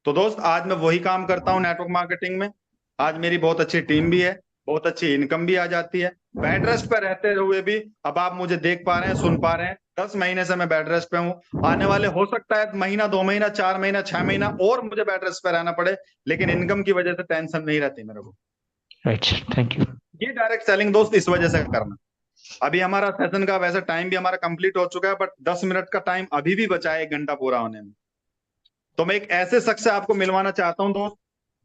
तो दोस्त, आज मैं वही काम करता हूँ नेटवर्क मार्केटिंग में। आज मेरी बहुत अच्छी टीम भी है, बहुत अच्छी इनकम भी आ जाती है, बेड रेस्ट पे रहते हुए भी। अब आप मुझे देख पा रहे हैं, सुन पा रहे हैं, 10 महीने से मैं बेड रेस्ट पे हूँ। आने वाले हो सकता है महीना, 2 महीना, 4 महीना, 6 महीना और मुझे बेड रेस्ट पे रहना पड़े, लेकिन इनकम की वजह से टेंशन नहीं रहती मेरे को। Right, thank you. ये डायरेक्ट सेलिंग दोस्त इस वजह से करना। अभी हमारा सेशन का वैसे टाइम भी हमारा कंप्लीट हो चुका है, बट 10 मिनट का टाइम अभी भी बचा है 1 घंटा पूरा होने में। तो मैं एक ऐसे शख्स से आपको मिलवाना चाहता हूं दोस्त,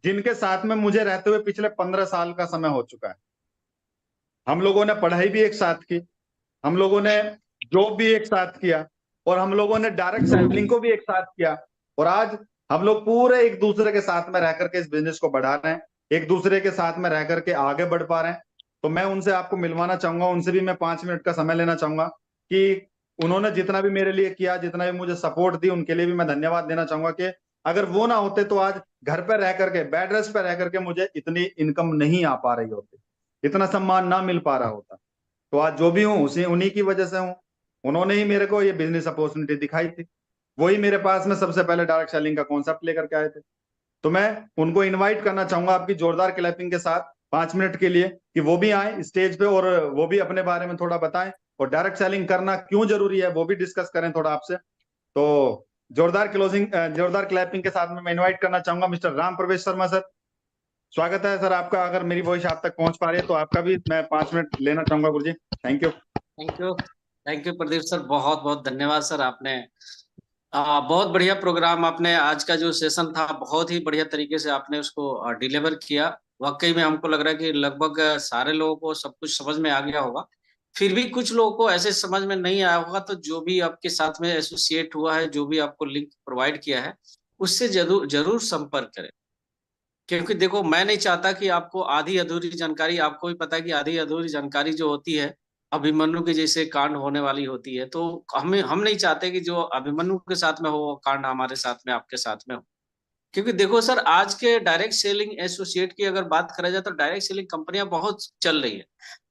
जिनके साथ में मुझे रहते हुए पिछले 15 साल का समय हो चुका है। हम लोगों ने पढ़ाई भी एक साथ की, हम लोगों ने जॉब भी एक साथ किया, और हम लोगों ने डायरेक्ट सेलिंग को भी एक साथ किया। और आज हम लोग पूरे एक दूसरे के साथ में रह करके इस बिजनेस को बढ़ा रहे हैं, एक दूसरे के साथ में रह करके आगे बढ़ पा रहे हैं। तो मैं उनसे आपको मिलवाना चाहूंगा, उनसे भी मैं 5 मिनट का समय लेना चाहूंगा, कि उन्होंने जितना भी मेरे लिए किया, जितना भी मुझे सपोर्ट दी, उनके लिए भी मैं धन्यवाद देना चाहूंगा, कि अगर वो ना होते तो आज घर पर रह करके, बेड रेस्ट पर रह करके मुझे इतनी इनकम नहीं आ पा रही होती, इतना सम्मान ना मिल पा रहा होता। तो आज जो भी हूँ उसी उन्हीं की वजह से हूँ। उन्होंने ही मेरे को ये बिजनेस अपॉर्चुनिटी दिखाई थी, वही मेरे पास में सबसे पहले डायरेक्ट सेलिंग का कॉन्सेप्ट लेकर के आए थे। तो मैं उनको इनवाइट करना चाहूंगा आपकी जोरदार क्लैपिंग के साथ 5 मिनट के लिए, कि वो भी आए स्टेज पे और वो भी अपने बारे में थोड़ा बताएं, और डायरेक्ट सेलिंग करना क्यों जरूरी है वो भी डिस्कस करें थोड़ा आपसे। तो जोरदार क्लैपिंग के साथ में मैं इन्वाइट करना चाहूंगा मिस्टर राम प्रवेश शर्मा सर। स्वागत है सर आपका। अगर मेरी वॉइस आप तक पहुंच पा रही है तो आपका भी मैं 5 मिनट लेना चाहूंगा guru ji. Thank you. Thank you Pradeep sir, बहुत बहुत धन्यवाद सर। आपने बहुत बढ़िया प्रोग्राम, आपने आज का जो सेशन था बहुत ही बढ़िया तरीके से आपने उसको डिलीवर किया। वाकई में हमको लग रहा है कि लगभग सारे लोगों को सब कुछ समझ में आ गया होगा। फिर भी कुछ लोगों को ऐसे समझ में नहीं आया होगा, तो जो भी आपके साथ में एसोसिएट हुआ है, जो भी आपको लिंक प्रोवाइड किया है, उससे जरूर जरूर संपर्क करें। क्योंकि देखो, मैं नहीं चाहता कि आपको आधी अधूरी जानकारी, आपको भी पता है कि आधी अधूरी जानकारी जो होती है अभिमन्यु के जैसे कांड होने वाली होती है, तो हम नहीं चाहते कि जो अभिमन्यु के साथ में हो वो कांड हमारे साथ में, आपके साथ में हो। क्योंकि देखो सर, आज के डायरेक्ट सेलिंग एसोसिएट की अगर बात करा जाए तो डायरेक्ट सेलिंग कंपनियां बहुत चल रही है,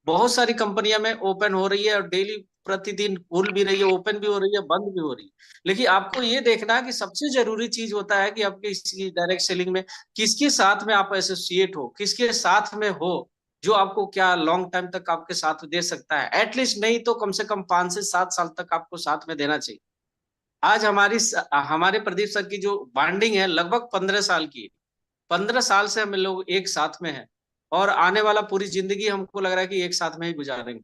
बहुत सारी कंपनियां में ओपन हो रही है, और डेली प्रतिदिन खुल भी रही है, ओपन भी हो रही है, बंद भी हो रही है। लेकिन आपको ये देखना है कि सबसे जरूरी चीज होता है कि आपके इसी डायरेक्ट सेलिंग में किसके साथ में आप एसोसिएट हो, किसके साथ में हो, जो आपको क्या लॉन्ग टाइम तक आपके साथ दे सकता है। एटलीस्ट नहीं तो कम से कम 5 से 7 साल तक आपको साथ में देना चाहिए। आज हमारे प्रदीप सर की जो बॉन्डिंग है लगभग 15 साल की है। 15 साल से हम लोग एक साथ में हैं, और आने वाला पूरी जिंदगी हमको लग रहा है कि एक साथ में ही गुजारेंगे।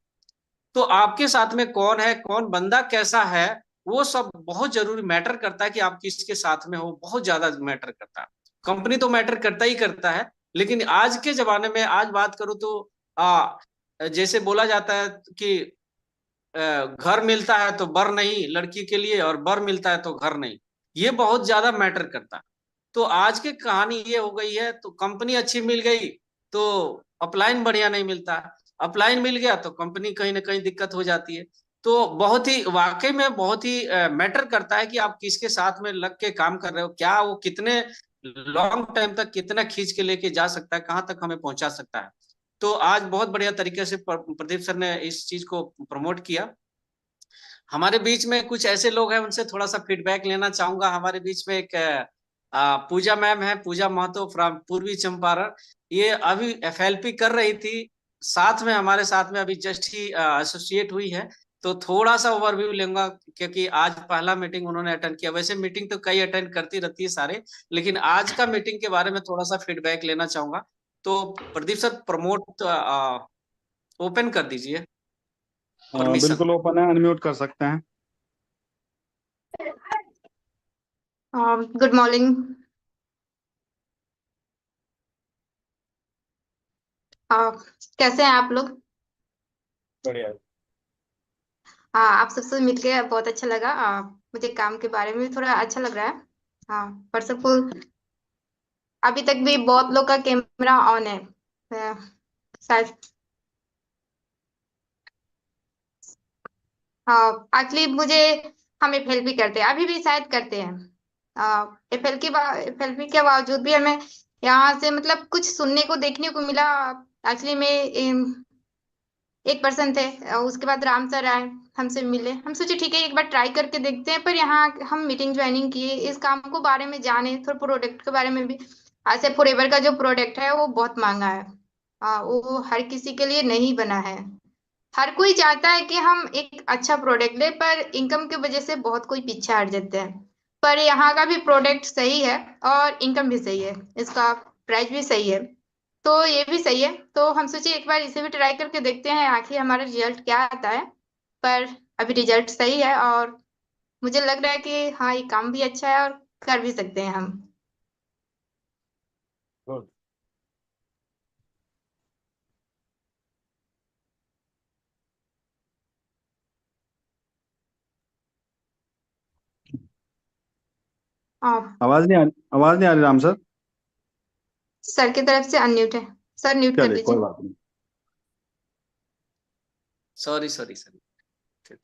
तो आपके साथ में कौन है, कौन बंदा कैसा है, वो सब बहुत जरूरी मैटर करता है। कि आप किसके साथ में हो, बहुत ज्यादा मैटर करता है। कंपनी तो मैटर करता ही करता है, लेकिन आज के जमाने में आज बात करूं तो जैसे बोला जाता है कि घर मिलता है तो बर नहीं लड़की के लिए, और बर मिलता है तो घर नहीं। ये बहुत ज्यादा मैटर करता है। तो आज की कहानी ये हो गई है, तो कंपनी अच्छी मिल गई तो अपलाइन बढ़िया नहीं मिलता, अपलाइन मिल गया तो कंपनी कहीं ना कहीं दिक्कत हो जाती है। तो बहुत ही वाकई में बहुत ही मैटर करता है कि आप किसके साथ में लग के काम कर रहे हो, क्या वो कितने लॉन्ग टाइम तक कितना खींच के लेके जा सकता है, कहाँ तक हमें पहुंचा सकता है। तो आज बहुत बढ़िया तरीके से प्रदीप सर ने इस चीज को प्रमोट किया। हमारे बीच में कुछ ऐसे लोग हैं, उनसे थोड़ा सा फीडबैक लेना चाहूंगा। हमारे बीच में एक पूजा मैम है, पूजा महतो फ्रॉम पूर्वी चंपारण। ये अभी एफएलपी कर रही थी, साथ में हमारे साथ में अभी जस्ट ही एसोसिएट हुई है। तो थोड़ा सा ओवरव्यू लूंगा, क्योंकि आज पहला मीटिंग उन्होंने अटेंड किया। वैसे मीटिंग तो कई अटेंड करती रहती है सारे, लेकिन आज का मीटिंग के बारे में थोड़ा सा फीडबैक लेना चाहूंगा। तो प्रदीप सर, प्रमोट ओपन कर दीजिए, परमिशन। बिल्कुल ओपन है, अनम्यूट कर सकते हैं। Good morning. कैसे हैं आप लोग? बढ़िया। आप सबसे मिलके बहुत अच्छा लगा। मुझे काम के बारे में भी थोड़ा अच्छा लग रहा है। फर्स्ट ऑफ ऑल, अभी तक भी बहुत लोग का कैमरा ऑन है। शायद एक्चुअली मुझे हम एफएल भी करते हैं, अभी भी शायद करते हैं। एफएलपी के बावजूद भी हमें यहाँ से मतलब कुछ सुनने को देखने को मिला। एक्चुअली मैं एक पर्सन थे, उसके बाद राम सर आए, हमसे मिले। हम सोचे ठीक है एक बार ट्राई करके देखते हैं, पर यहाँ हम मीटिंग ज्वाइनिंग किए, इस काम को बारे में जाने, थोड़ा प्रोडक्ट के बारे में भी। ऐसे फॉरएवर का जो प्रोडक्ट है वो बहुत महंगा है। वो हर किसी के लिए नहीं बना है। हर कोई चाहता है कि हम एक अच्छा प्रोडक्ट ले, पर इनकम की वजह से बहुत कोई पीछे हट जाते हैं। पर यहाँ का भी प्रोडक्ट सही है और इनकम भी सही है, इसका प्राइस भी सही है, तो ये भी सही है। तो हम सोचे एक बार इसे भी ट्राई करके देखते हैं आखिर हमारा रिजल्ट क्या आता है। पर अभी रिजल्ट सही है और मुझे लग रहा है कि हाँ ये काम भी अच्छा है और कर भी सकते हैं हम। गुड। हाँ, आवाज नहीं आ रही राम सर। सर की तरफ से अनम्यूट है, सर म्यूट कर चलिए कोई दीजिए। बात नहीं। Sorry sorry sorry.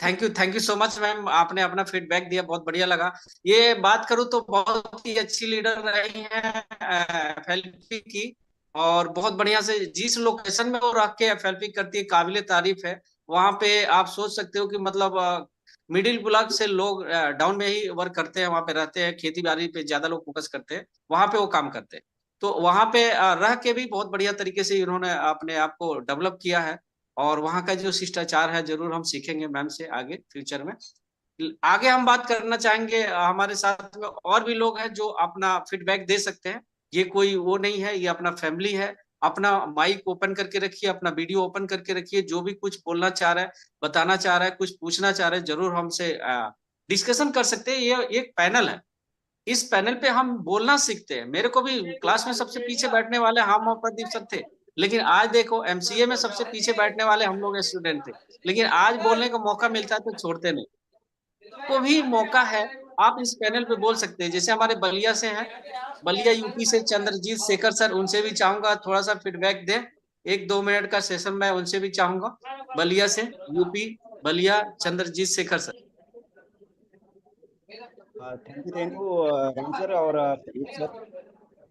Thank you so much ma'am, आपने अपना फीडबैक दिया, बहुत बढ़िया लगा। ये बात करूँ तो बहुत ही अच्छी लीडर रही है एफएलपी की, और बहुत बढ़िया से जिस लोकेशन में वो रख के एफएलपी करती है, काबिले तारीफ है। वहां पे आप सोच सकते हो कि मतलब मिडिल ब्लॉक से लोग डाउन में ही वर्क करते हैं, वहां पे रहते हैं, खेती बाड़ी पे ज्यादा लोग फोकस करते हैं, वहां पे वो काम करते हैं। तो वहां पे रह के भी बहुत बढ़िया तरीके से उन्होंने अपने आप को डेवलप किया है। और वहाँ का जो शिष्टाचार है जरूर हम सीखेंगे मैम से आगे फ्यूचर में। आगे हम बात करना चाहेंगे, हमारे साथ में और भी लोग हैं जो अपना फीडबैक दे सकते हैं। ये कोई वो नहीं है, ये अपना फैमिली है। अपना माइक ओपन करके रखिए, अपना वीडियो ओपन करके रखिए, जो भी कुछ बोलना चाह रहा है, बताना चाह रहा है, कुछ पूछना चाह रहा है, जरूर हमसे डिस्कशन कर सकते हैं। ये एक पैनल है, इस पैनल पे हम बोलना सीखते हैं। मेरे को भी क्लास में सबसे पीछे बैठने वाले हम प्रदीप सर थे, लेकिन आज देखो एमसीए में सबसे पीछे बैठने वाले हम लोग स्टूडेंट थे, लेकिन आज बोलने का मौका मिलता है तो छोड़ते नहीं। को भी मौका है, आप इस पैनल पे बोल सकते हैं। जैसे हमारे बलिया से हैं, बलिया यूपी से चंद्रजीत शेखर सर, उनसे भी चाहूंगा थोड़ा सा फीडबैक दें। 1-2 मिनट का सेशन मैं उनसे भी चाहूंगा। बलिया से UP, Ballia Chandrajit Shekhar sir. Thank you Ram sir और प्रदीप सर,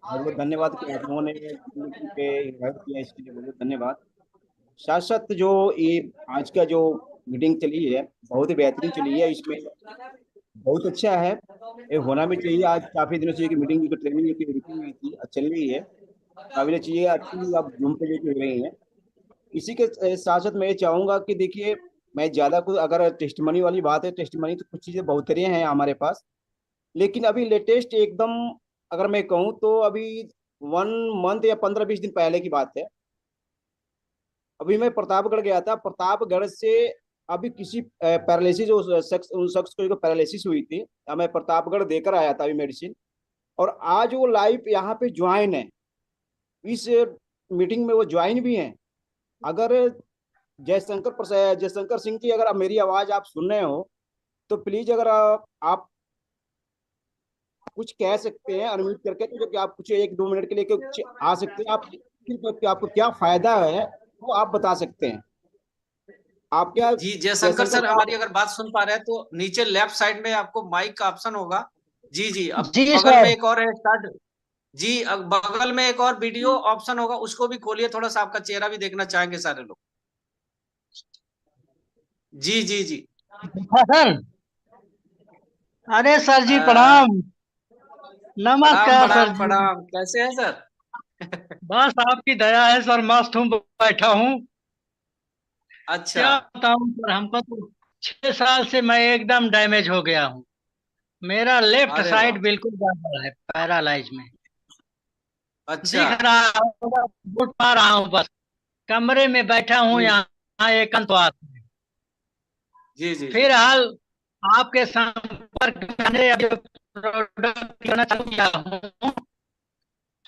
बहुत बहुत धन्यवाद कि आप लोगों ने मीटिंग पे इन्वाइट किया, इसके लिए बहुत बहुत धन्यवाद। साथ साथ जो ये आज का जो मीटिंग चली है बहुत ही बेहतरीन चली है, इसमें बहुत अच्छा है, ये होना भी चाहिए। आज काफ़ी दिनों से मीटिंग की ट्रेनिंग की रुकी हुई थी, आज चल रही है, काबिल चाहिए अच्छी। आप जूम पे जो रही हैं, इसी के साथ साथ मैं ये चाहूँगा कि देखिए, मैं ज़्यादा कुछ अगर टेस्टमनी वाली बात है, टेस्टमनी तो कुछ चीज़ें बहुत तरह हैं हमारे पास, लेकिन अभी लेटेस्ट एकदम अगर मैं कहूँ तो अभी 1 मंथ या 15-20 दिन पहले की बात है। अभी मैं प्रतापगढ़ गया था, प्रतापगढ़ से अभी किसी पैरालिसिस उन शख्स को पैरालिसिस हुई थी, मैं प्रतापगढ़ देकर आया था अभी मेडिसिन, और आज वो लाइव यहाँ पे ज्वाइन है, इस मीटिंग में वो ज्वाइन भी हैं। अगर जयशंकर सिंह जी, अगर आप मेरी आवाज़ आप सुन रहे हो तो प्लीज अगर आप कुछ कह सकते हैं अनम्यूट करके, तो जो कि आप कुछ 1-2 मिनट के लिए कुछ आ सकते हैं, आप आपको क्या फायदा है वो आप बता सकते हैं। आप क्या जी जयशंकर सर, साहब? हमारी अगर बात सुन पा रहे हैं तो नीचे लेफ्ट साइड में आपको माइक का ऑप्शन होगा। जी जी, अब जी बगल में सर। एक और है स्टार्ट। जी, अब बगल में एक और वीडियो ऑप्शन होगा, उसको भी खोलिए, थोड़ा सा आपका चेहरा भी देखना चाहेंगे सारे लोग। जी जी जी। सर, अरे सर जी अ, प्रणाम। प्रणाम नमस्कार सर प्रणाम जी। प्रणाम, कैसे हैं सर? बस आपकी दया है सर, मस्त हूँ, बैठा हूँ। अच्छा। क्या बताऊँ सर, हमको तो 6 साल से मैं एकदम डैमेज हो गया हूँ। मेरा लेफ्ट अरे साइड बाप, बिल्कुल गड़बड़ है, पैरालाइज में। अच्छा। दिख रहा होगा, उठ पा रहा हूँ बस। कमरे में बैठा हूँ हम्म, यहाँ एकांतवास में। जी जी जी। फिलहाल आपके संपर्क में आने अभी प्रोडक्ट करना चालू किया हूँ।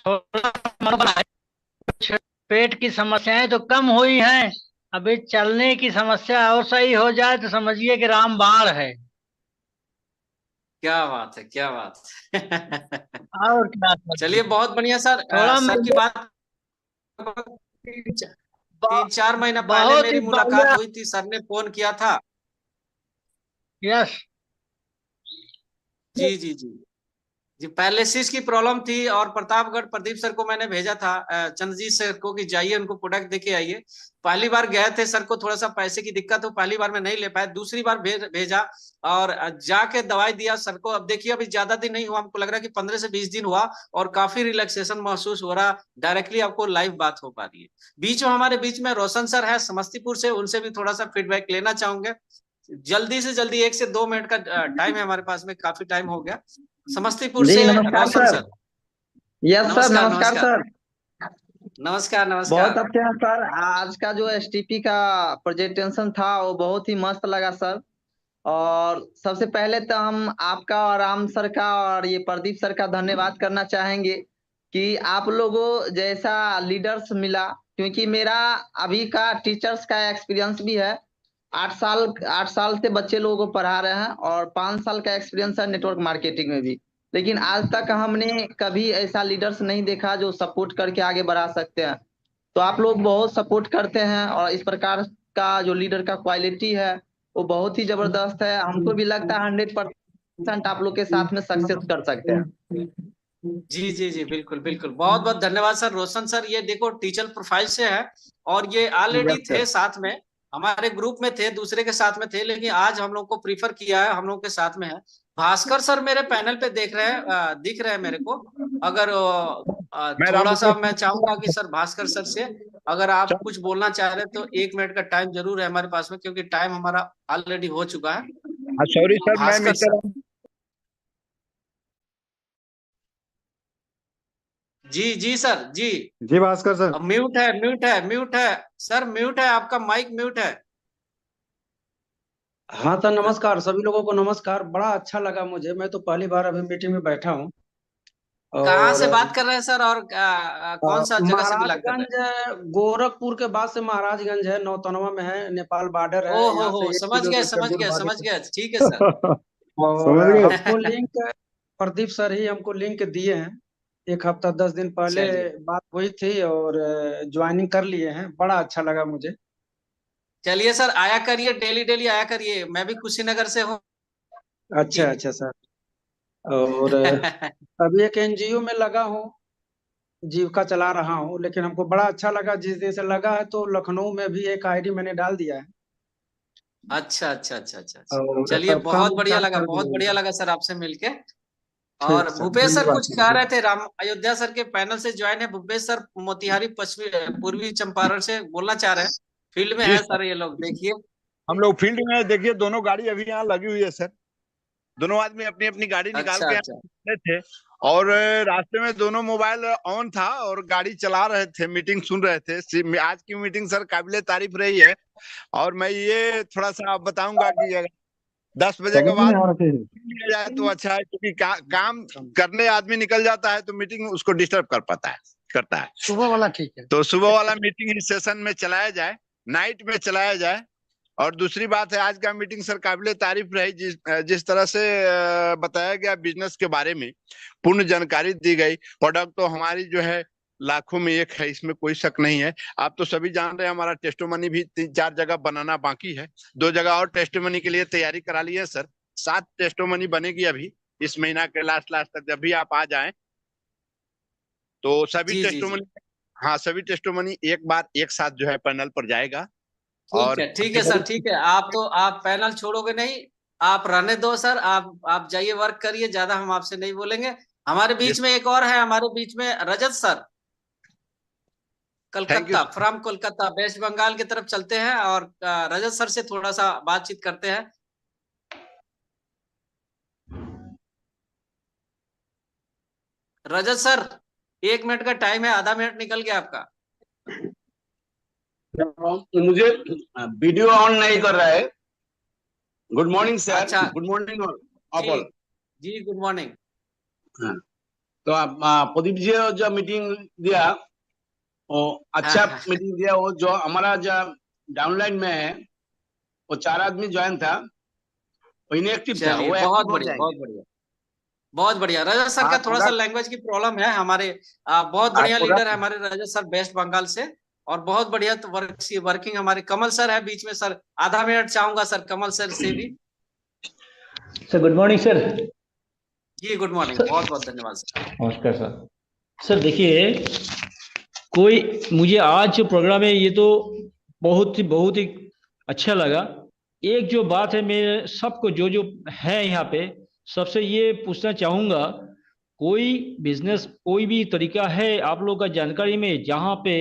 थोड़ा मनोबल है, कुछ पेट की समस्याएं तो कम हुई हैं, अभी चलने की समस्या और सही हो जाए तो समझिए कि रामबाण है। क्या बात है, क्या बात है। और क्या चलिए समझिए? बहुत बढ़िया सर। थोड़ा सर की मुझे बात 3-4 महीना पहले बहुत मेरी ही मुलाकात बढ़िया। हुई थी, सर ने फोन किया था। यस। जी जी जी जी, पैरालिसिस की प्रॉब्लम थी और प्रतापगढ़ प्रदीप सर को मैंने भेजा था, चंद्रजीत सर को, कि जाइए उनको प्रोडक्ट देके आइए। पहली बार गए थे, सर को थोड़ा सा पैसे की दिक्कत हो, पहली बार में नहीं ले पाए, दूसरी बार भेजा और जाके दवाई दिया सर को। अब देखिए अभी ज्यादा दिन नहीं हुआ, हमको लग रहा है कि 15 से 20 दिन हुआ और काफी रिलैक्सेशन महसूस हो रहा। डायरेक्टली आपको लाइव बात हो पा रही है। हमारे बीच में रोशन सर है समस्तीपुर से, उनसे भी थोड़ा सा फीडबैक लेना चाहूंगे। जल्दी से जल्दी 1 से 2 मिनट का टाइम है हमारे पास में, काफी टाइम हो गया। समस्तीपुर जी से नमस्कार रोशन सर। सर। यस सर, नमस्कार नमस्कार नमस्कार। सर। नमस्कार बहुत नमस्कार। अच्छे हैं सर। आज का जो एसटीपी का प्रेजेंटेशन था वो बहुत ही मस्त लगा सर। और सबसे पहले तो हम आपका और राम सर का और ये प्रदीप सर का धन्यवाद करना चाहेंगे कि आप लोगों जैसा लीडर्स मिला, क्योंकि मेरा अभी का टीचर्स का एक्सपीरियंस भी है। 8 साल से बच्चे लोगों को पढ़ा रहे हैं और 5 साल का एक्सपीरियंस है नेटवर्क मार्केटिंग में भी। लेकिन आज तक हमने कभी ऐसा लीडर्स नहीं देखा जो सपोर्ट करके आगे बढ़ा सकते हैं। तो आप लोग बहुत सपोर्ट करते हैं और इस प्रकार का जो लीडर का क्वालिटी है वो बहुत ही जबरदस्त है। हमको भी लगता है 100% आप लोग के साथ में सक्सेस कर सकते हैं। जी जी जी, बिल्कुल बिल्कुल, बहुत बहुत धन्यवाद सर। रोशन सर ये देखो टीचर प्रोफाइल से है और ये ऑलरेडी यस थे सर। साथ में, हमारे ग्रुप में थे, दूसरे के साथ में थे, लेकिन आज हम लोग को प्रीफर किया है, हम लोग के साथ में है। भास्कर सर मेरे पैनल पे देख रहे हैं, दिख रहे हैं मेरे को। अगर मैं थोड़ा सा मैं रामकृष्ण चाहूंगा कि सर भास्कर सर से अगर आप कुछ बोलना चाह रहे हैं तो 1 मिनट का टाइम जरूर है हमारे पास में, क्योंकि टाइम हमारा ऑलरेडी हो चुका है। सॉरी सर, मैं भास्कर मिस्टर सर। जी जी सर जी। जी भास्कर सर। अब म्यूट है, म्यूट है, म्यूट है। सर म्यूट है, आपका माइक म्यूट है। हाँ सर, नमस्कार सभी लोगों को। नमस्कार। बड़ा अच्छा लगा मुझे, मैं तो पहली बार अभी मीटिंग में बैठा हूँ। कहाँ और से बात कर रहे हैं सर, और कौन सा जगह से बिलोंग कर रहे महाराजगंज, गोरखपुर के बाद से महाराजगंज है, नौतनवा में है, नेपाल बॉर्डर हैं? है, ओ यहाँ हो, से 1 समझ गए किलोमीटर समझ दूर गए समझ बालिक। गए, ठीक है सर। और समझ गए। हमको लिंक प्रदीप सर ही हमको लिंक दिए हैं। 1 हफ्ता 10 दिन पहले चलिए बात हुई थी और ज्वाइनिंग कर लिए हैं। बड़ा अच्छा लगा मुझे। चलिए सर, आया करिए, डेली डेली आया करिए, मैं भी कुशीनगर से हूँ। अच्छा अच्छा सर। और अभी एक एनजीओ में लगा हूँ, जीविका चला रहा हूँ। लेकिन हमको बड़ा अच्छा लगा, जिस दिन से लगा है तो लखनऊ में भी एक आईडी मैंने डाल दिया है अच्छा अच्छा अच्छा अच्छा अच्छा। और चलिए सब काम बहुत बढ़िया स्टार्ट लगा, कर बहुत दिए बढ़िया हैं। लगा सर आपसे मिलके। और ठीक सर, भूपेश सर धन्यवाद कुछ कह सर। रहे थे, राम अयोध्या सर के पैनल से ज्वाइन है भूपेश सर, मोतिहारी पश्चिमी पूर्वी चंपारण से बोलना चाह रहे हैं। फील्ड में जी है सर, सर ये लोग, देखिए। हम लोग फील्ड में हैं। देखिए दोनों गाड़ी अभी यहाँ लगी हुई है सर। दोनों आदमी अपनी अपनी गाड़ी निकाल अच्छा के अच्छा। यहाँ थे और रास्ते में दोनों मोबाइल ऑन था और गाड़ी चला रहे थे, मीटिंग सुन रहे थे। आज की मीटिंग सर काबिले तारीफ रही है। और मैं ये थोड़ा सा आप बताऊंगा कि अगर 10 बजे के बाद लिया जाए तो अच्छा है, क्योंकि काम करने आदमी निकल जाता है तो मीटिंग उसको डिस्टर्ब करता है। सुबह वाला ठीक है। तो सुबह वाला मीटिंग इस सेशन में चलाया जाए, नाइट में चलाया जाए। और दूसरी बात है, आज का मीटिंग सर काबिले तारीफ रही। जिस तरह से बताया गया बिजनेस के बारे में, पूर्ण जानकारी दी गई। प्रोडक्ट तो हमारी जो है लाखों में एक है, इसमें कोई शक नहीं है। आप तो सभी जान रहे हैं, हमारा टेस्टोमनी भी 3-4 जगह बनाना बाकी है। 2 जगह और टेस्टोमनी के लिए तैयारी करा ली है सर। 7 टेस्टोमनी बनेगी अभी इस महीना के लास्ट तक। जब भी आप आ जाएं तो सभी जी जी जी, टेस्टोमनी, हाँ सभी टेस्टोमनी एक बार एक साथ जो है पैनल पर जाएगा। और ठीक है सर, ठीक है। आप तो आप पैनल छोड़ोगे नहीं, आप रहने दो सर, आप जाइए, वर्क करिए, ज्यादा हम आपसे नहीं बोलेंगे। हमारे बीच में एक और है, हमारे बीच में Rajat sir, thank you Calcutta, from Kolkata, West Bengal की तरफ चलते हैं और रजत सर से थोड़ा सा बातचीत करते हैं। रजत सर 1 मिनट का टाइम है, आधा मिनट निकल गया आपका। मुझे वीडियो ऑन नहीं कर रहा है। Good morning sir. अच्छा गुड मॉर्निंग जी ऑल। जी, गुड मॉर्निंग। तो आप प्रदीप जी जो मीटिंग दिया अच्छा हाँ। मीटिंग दिया। वो जो हमारा जो डाउनलाइन में है वो 4 आदमी ज्वाइन था, वो इनएक्टिव था, चलिए वो बहुत एक्टिव हो बढ़िया, जाएंगे। बहुत बढ़िया, बहुत बढ़िया। रजत सर का आप थोड़ा पूरा सा लैंग्वेज की प्रॉब्लम है हमारे, बहुत आप बढ़िया पूरा लीडर है हमारे रजत सर, वेस्ट बंगाल से। और बहुत बढ़िया तो वर्किंग हमारे कमल सर है बीच में। सर आधा मिनट चाहूंगा सर कमल सर से भी। Sir good morning sir. जी गुड मॉर्निंग, सर बहुत बहुत धन्यवाद सर। नमस्कार सर। सर देखिए, कोई मुझे आज जो प्रोग्राम है ये तो बहुत ही अच्छा लगा। एक जो बात है, मैं सबको जो जो है यहाँ पे सबसे ये पूछना चाहूँगा, कोई बिजनेस कोई भी तरीका है आप लोग का जानकारी में जहाँ पे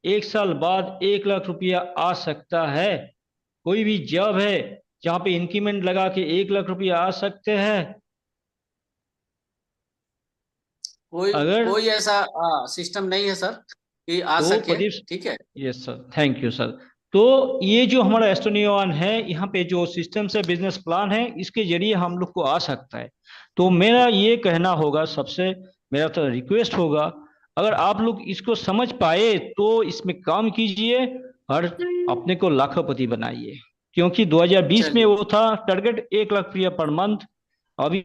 1 साल बाद 1 लाख रुपया आ सकता है? कोई भी जॉब है जहाँ पे इंक्रीमेंट लगा के 1 लाख रुपया आ सकते हैं? कोई अगर कोई ऐसा सिस्टम नहीं है सर कि आ तो सके। प्रदीप, ठीक है। Yes sir, thank you sir. तो ये जो हमारा एस्टोनिया वन है, यहाँ पे जो सिस्टम से बिजनेस प्लान है, इसके जरिए हम लोग को आ सकता है। तो मेरा ये कहना होगा, सबसे मेरा तो रिक्वेस्ट होगा, अगर आप लोग इसको समझ पाए तो इसमें काम कीजिए और अपने को लाखोपति बनाइए। क्योंकि 2020 में चलिए वो था टारगेट 1 लाख रुपया पर मंथ। अभी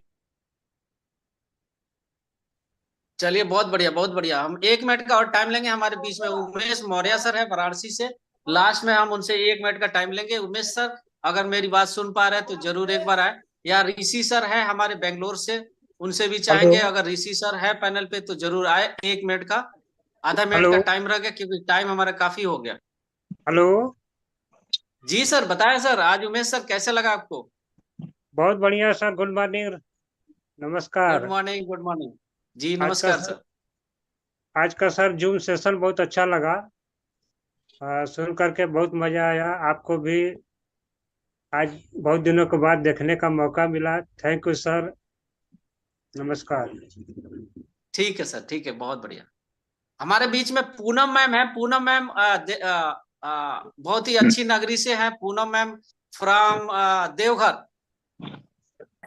चलिए बहुत बढ़िया, बहुत बढ़िया। हम 1 मिनट का और टाइम लेंगे। हमारे बीच में उमेश मौर्य सर है वाराणसी से, लास्ट में हम उनसे 1 मिनट का टाइम लेंगे। उमेश सर अगर मेरी बात सुन पा रहे हैं तो जरूर एक बार आए। या ऋषि सर है हमारे बेंगलोर से, उनसे भी हेलो। चाहेंगे अगर ऋषि सर है पैनल पे तो जरूर आए। 1 मिनट का, आधा मिनट हेलो। का टाइम रह गया क्योंकि टाइम हमारा काफी हो गया। हेलो। जी सर बताएं सर, आज उमेश सर कैसे लगा आपको? बहुत बढ़िया सर, गुड मॉर्निंग, गुड नमस्कार। मॉर्निंग, गुड मॉर्निंग जी, आज का नमस्कार सर सर। आज का सर जूम सेशन बहुत अच्छा लगा। सुन करके बहुत मजा आया। आपको भी आज बहुत दिनों के बाद देखने का मौका मिला। थैंक यू सर, नमस्कार। ठीक है सर, ठीक है, बहुत बढ़िया। हमारे बीच में पूनम मैम है। पूनम मैम बहुत ही अच्छी नगरी से है। Poonam ma'am from Deoghar.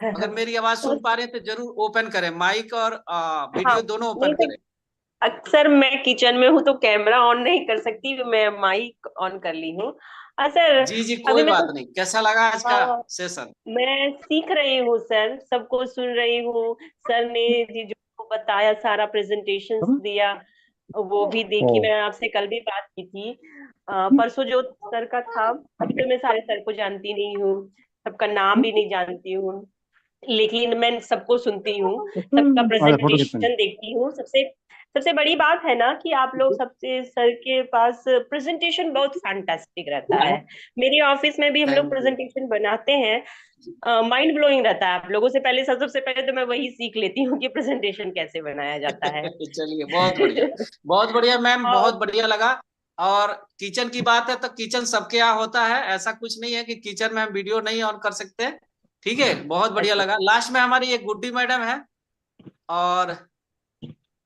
अगर मेरी आवाज सुन पा रहे हैं तो जरूर ओपन करें माइक और हाँ, वीडियो दोनों नहीं ओपन तो करें। अक्सर मैं किचन में हूँ तो कैमरा ऑन नहीं कर सकती, मैं माइक ऑन कर ली हूँ। सर जी जी अभी कोई मैं बात तो नहीं। कैसा लगा आज का हाँ, सेशन? मैं सीख रही हूँ सर, सबको सुन रही हूँ। सर ने जी जो बताया, सारा प्रेजेंटेशन दिया, वो भी देखी। मैं आपसे कल भी बात की थी। परसों जो सर का था। अब तो मैं सारे सर को जानती नहीं हूँ, सबका नाम भी नहीं जानती हूँ, लेकिन मैं सबको सुनती हूँ, सबका प्रेजेंटेशन देखती हूँ। सबसे सबसे बड़ी बात है ना कि आप लोग सबसे सर के पास प्रेजेंटेशन बहुत फैंटास्टिक रहता है। मेरे ऑफिस में भी हम लोग थैंक यू। प्रेजेंटेशन बनाते हैं, माइंड ब्लोइंग रहता है। आप लोगों से पहले, सबसे पहले तो मैं वही सीख लेती हूँ कि प्रेजेंटेशन कैसे बनाया जाता है। चलिए बहुत बढ़िया, बहुत बढ़िया मैम, बहुत और बढ़िया लगा। और किचन की बात है तो किचन सबके यहाँ होता है, ऐसा कुछ नहीं है कि किचन में हम वीडियो नहीं ऑन कर सकते। ठीक है, बहुत बढ़िया अच्छा, लगा। लास्ट में हमारी एक गुड्डी मैडम है और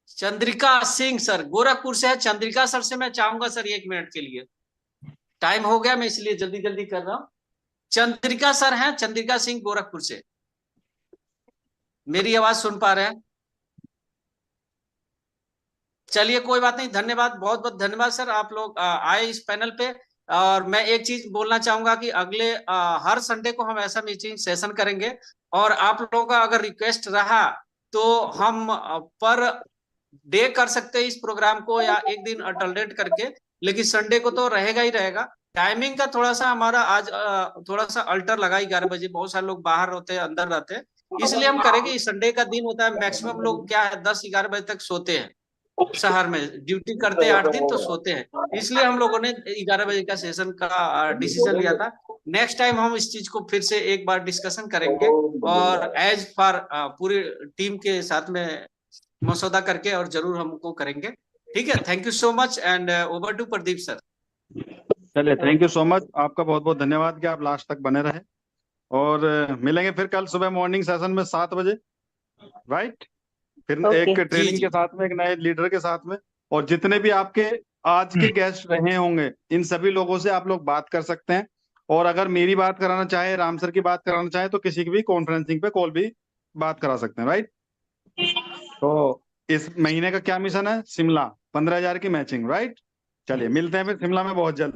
चंद्रिका सिंह सर गोरखपुर से है। चंद्रिका सर से मैं चाहूंगा सर 1 मिनट के लिए, टाइम हो गया मैं इसलिए जल्दी जल्दी कर रहा हूँ। चंद्रिका सर हैं, चंद्रिका सिंह गोरखपुर से। मेरी आवाज सुन पा रहे हैं? चलिए कोई बात नहीं, धन्यवाद, बहुत बहुत धन्यवाद सर, आप लोग आए इस पैनल पे। और मैं एक चीज बोलना चाहूंगा कि अगले हर संडे को हम ऐसा मीटिंग सेशन करेंगे। और आप लोगों का अगर रिक्वेस्ट रहा तो हम पर डे कर सकते हैं इस प्रोग्राम को, या एक दिन अल्टरनेट करके, लेकिन संडे को तो रहेगा ही रहेगा। टाइमिंग का थोड़ा सा हमारा आज थोड़ा सा अल्टर लगा, 11 बजे। बहुत सारे लोग बाहर होते हैं, अंदर रहते हैं, इसलिए हम करेंगे। संडे का दिन होता है, मैक्सिमम लोग क्या है 10-11 बजे तक सोते हैं। शहर में ड्यूटी करते हैं 8 दिन तो सोते हैं, इसलिए हम लोगों ने 11 बजे का सेशन का डिसीजन लिया था। नेक्स्ट टाइम हम इस चीज को फिर से एक बार डिस्कशन करेंगे और एज फॉर पूरी टीम के साथ में मसौदा करके और जरूर हमको करेंगे। ठीक है, thank you so much and over to Pradeep sir. चलिए थैंक यू सो मच, आपका बहुत बहुत धन्यवाद कि आप लास्ट तक बने रहे। और मिलेंगे फिर कल सुबह मॉर्निंग सेशन में 7 बजे, राइट? फिर ओके। एक जी ट्रेनिंग के जी साथ में, एक नए लीडर के साथ में। और जितने भी आपके आज के गेस्ट रहे होंगे इन सभी लोगों से आप लोग बात कर सकते हैं। और अगर मेरी बात कराना चाहे, राम सर की बात कराना चाहे, तो किसी की भी कॉन्फ्रेंसिंग पे कॉल भी बात करा सकते हैं, राइट? तो इस महीने का क्या मिशन है? शिमला 15,000 की मैचिंग, राइट? चलिए मिलते हैं फिर शिमला में बहुत जल्द।